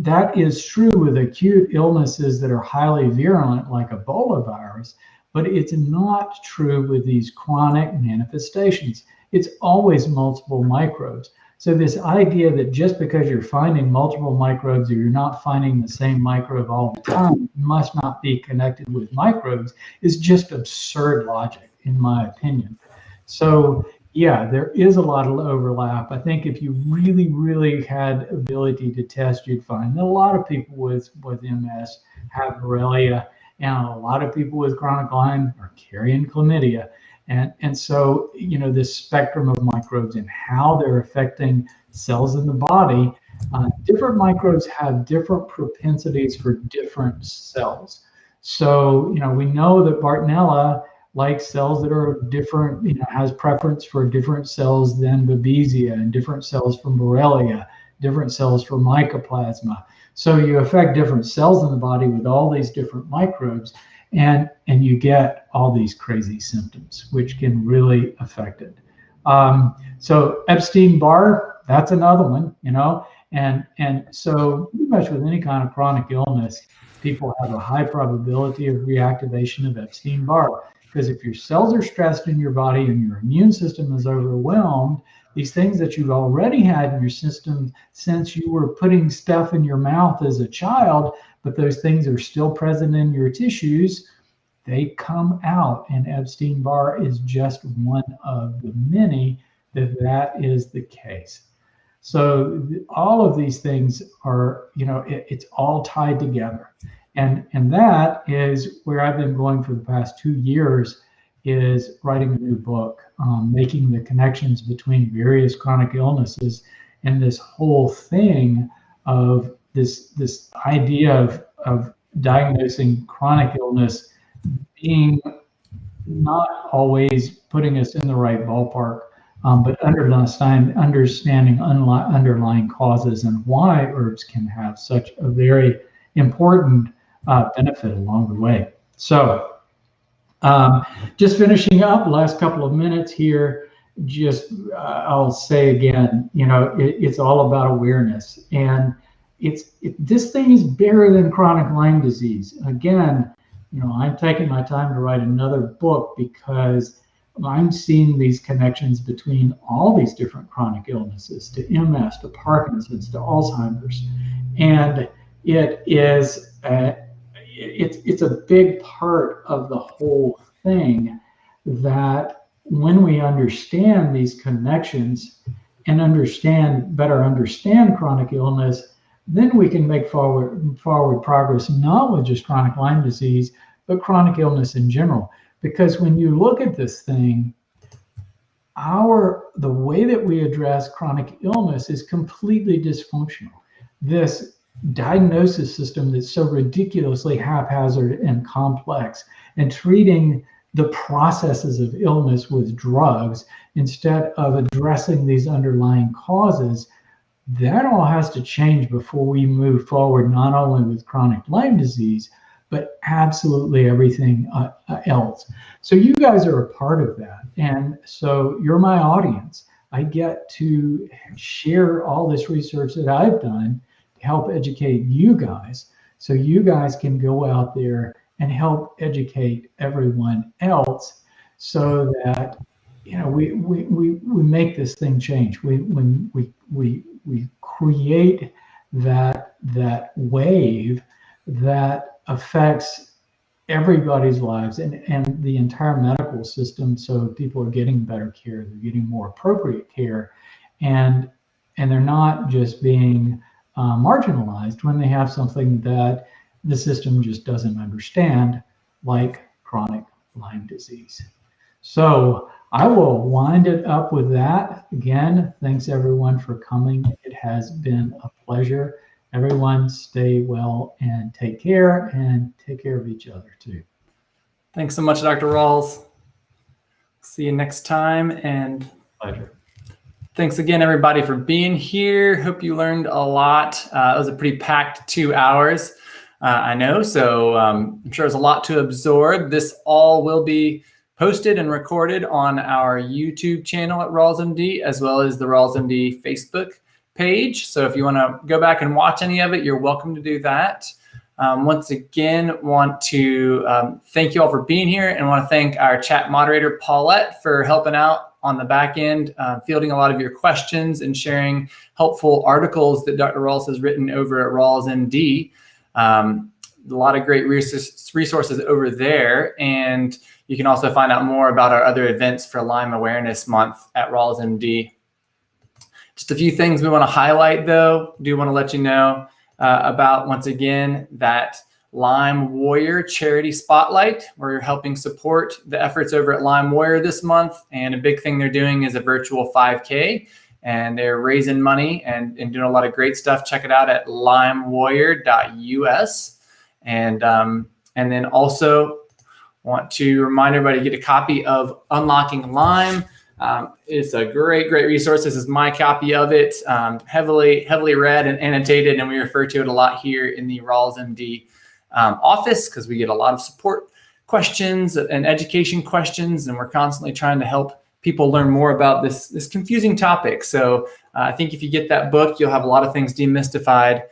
that is true with acute illnesses that are highly virulent, like Ebola virus, but it's not true with these chronic manifestations. It's always multiple microbes. So this idea that just because you're finding multiple microbes or you're not finding the same microbe all the time, must not be connected with microbes, is just absurd logic, in my opinion. So yeah, there is a lot of overlap. I think if you really, really had ability to test, you'd find that a lot of people with MS have Borrelia, and a lot of people with chronic Lyme are carrying chlamydia. And so, this spectrum of microbes and how they're affecting cells in the body, different microbes have different propensities for different cells. So, we know that Bartonella likes cells that are different, has preference for different cells than Babesia, and different cells from Borrelia, different cells for Mycoplasma. So you affect different cells in the body with all these different microbes, and you get all these crazy symptoms, which can really affect it. So Epstein-Barr, that's another one, and so pretty much with any kind of chronic illness, people have a high probability of reactivation of Epstein-Barr, because if your cells are stressed in your body and your immune system is overwhelmed, these things that you've already had in your system since you were putting stuff in your mouth as a child, but those things are still present in your tissues, they come out. And Epstein-Barr is just one of the many that is the case. So all of these things are, it's all tied together. And that is where I've been going for the past 2 years, is writing a new book, making the connections between various chronic illnesses, and this whole thing of this idea of diagnosing chronic illness being not always putting us in the right ballpark, but understanding underlying causes and why herbs can have such a very important benefit along the way. So just finishing up, last couple of minutes here, just I'll say again, it's all about awareness. And this thing is bigger than chronic Lyme disease. Again, I'm taking my time to write another book because I'm seeing these connections between all these different chronic illnesses, to MS, to Parkinson's, to Alzheimer's. And it's a big part of the whole thing that when we understand these connections and better understand chronic illness, then we can make forward progress, not with just chronic Lyme disease, but chronic illness in general. Because when you look at this thing, the way that we address chronic illness is completely dysfunctional. This diagnosis system that's so ridiculously haphazard and complex, and treating the processes of illness with drugs instead of addressing these underlying causes, that all has to change before we move forward, not only with chronic Lyme disease, but absolutely everything else. So you guys are a part of that. And so you're my audience. I get to share all this research that I've done to help educate you guys, so you guys can go out there and help educate everyone else, so that we make this thing change. We create that wave that affects everybody's lives and the entire medical system, so people are getting better care, they're getting more appropriate care, and they're not just being marginalized when they have something that the system just doesn't understand, like chronic Lyme disease. So I will wind it up with that. Again, thanks everyone for coming. It has been a pleasure. Everyone stay well and take care of each other too. Thanks so much, Dr. Rawls. See you next time. And Pleasure. Thanks again, everybody, for being here. Hope you learned a lot. It was a pretty packed 2 hours, I know. So I'm sure there's a lot to absorb. This all will be posted and recorded on our YouTube channel at Rawls MD, as well as the Rawls MD Facebook page. So if you want to go back and watch any of it, you're welcome to do that. Once again, want to thank you all for being here, and want to thank our chat moderator, Paulette, for helping out on the back end, fielding a lot of your questions and sharing helpful articles that Dr. Rawls has written over at Rawls MD. A lot of great resources over there. And you can also find out more about our other events for Lyme Awareness Month at Rawls MD. Just a few things we want to highlight, though. Do want to let you know about, once again, that Lyme Warrior Charity Spotlight, where you're helping support the efforts over at Lyme Warrior this month. And a big thing they're doing is a virtual 5K, and they're raising money and doing a lot of great stuff. Check it out at lymewarrior.us. And then also want to remind everybody to get a copy of Unlocking Lyme. It's a great resource. This is my copy of it, heavily read and annotated, and we refer to it a lot here in the Rawls MD office, because we get a lot of support questions and education questions, and we're constantly trying to help people learn more about this confusing topic. So I think if you get that book, you'll have a lot of things demystified.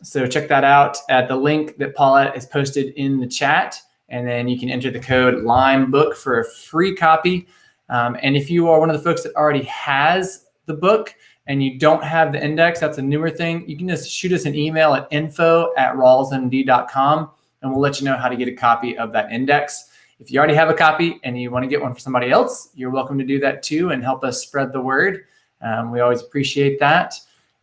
So check that out at the link that Paulette has posted in the chat, and then you can enter the code LYMEBOOK for a free copy. And if you are one of the folks that already has the book and you don't have the index, that's a newer thing, you can just shoot us an email at info@rawlsmd.com, and we'll let you know how to get a copy of that index. If you already have a copy and you want to get one for somebody else, you're welcome to do that too and help us spread the word. We always appreciate that.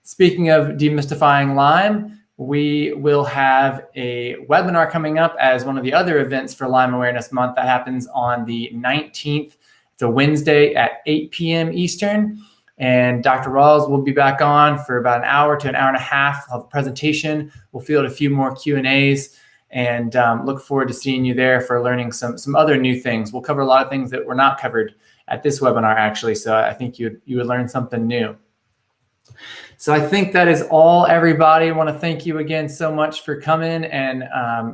Speaking of demystifying Lyme, we will have a webinar coming up as one of the other events for Lyme Awareness Month that happens on the 19th. It's a Wednesday at 8 p.m. Eastern. And Dr. Rawls will be back on for about an hour to an hour and a half. We'll have a presentation. We'll field a few more Q&As, and look forward to seeing you there for learning some other new things. We'll cover a lot of things that were not covered at this webinar, actually. So I think you would learn something new. So I think that is all, everybody. I want to thank you again so much for coming, and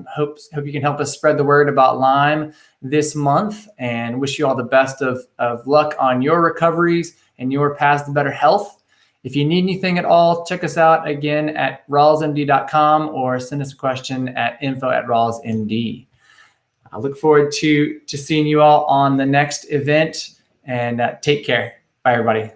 hope you can help us spread the word about Lyme this month, and wish you all the best of luck on your recoveries and your path to better health. If you need anything at all, check us out again at rawlsmd.com or send us a question at info@rawlsmd. I look forward to seeing you all on the next event, and take care. Bye, everybody.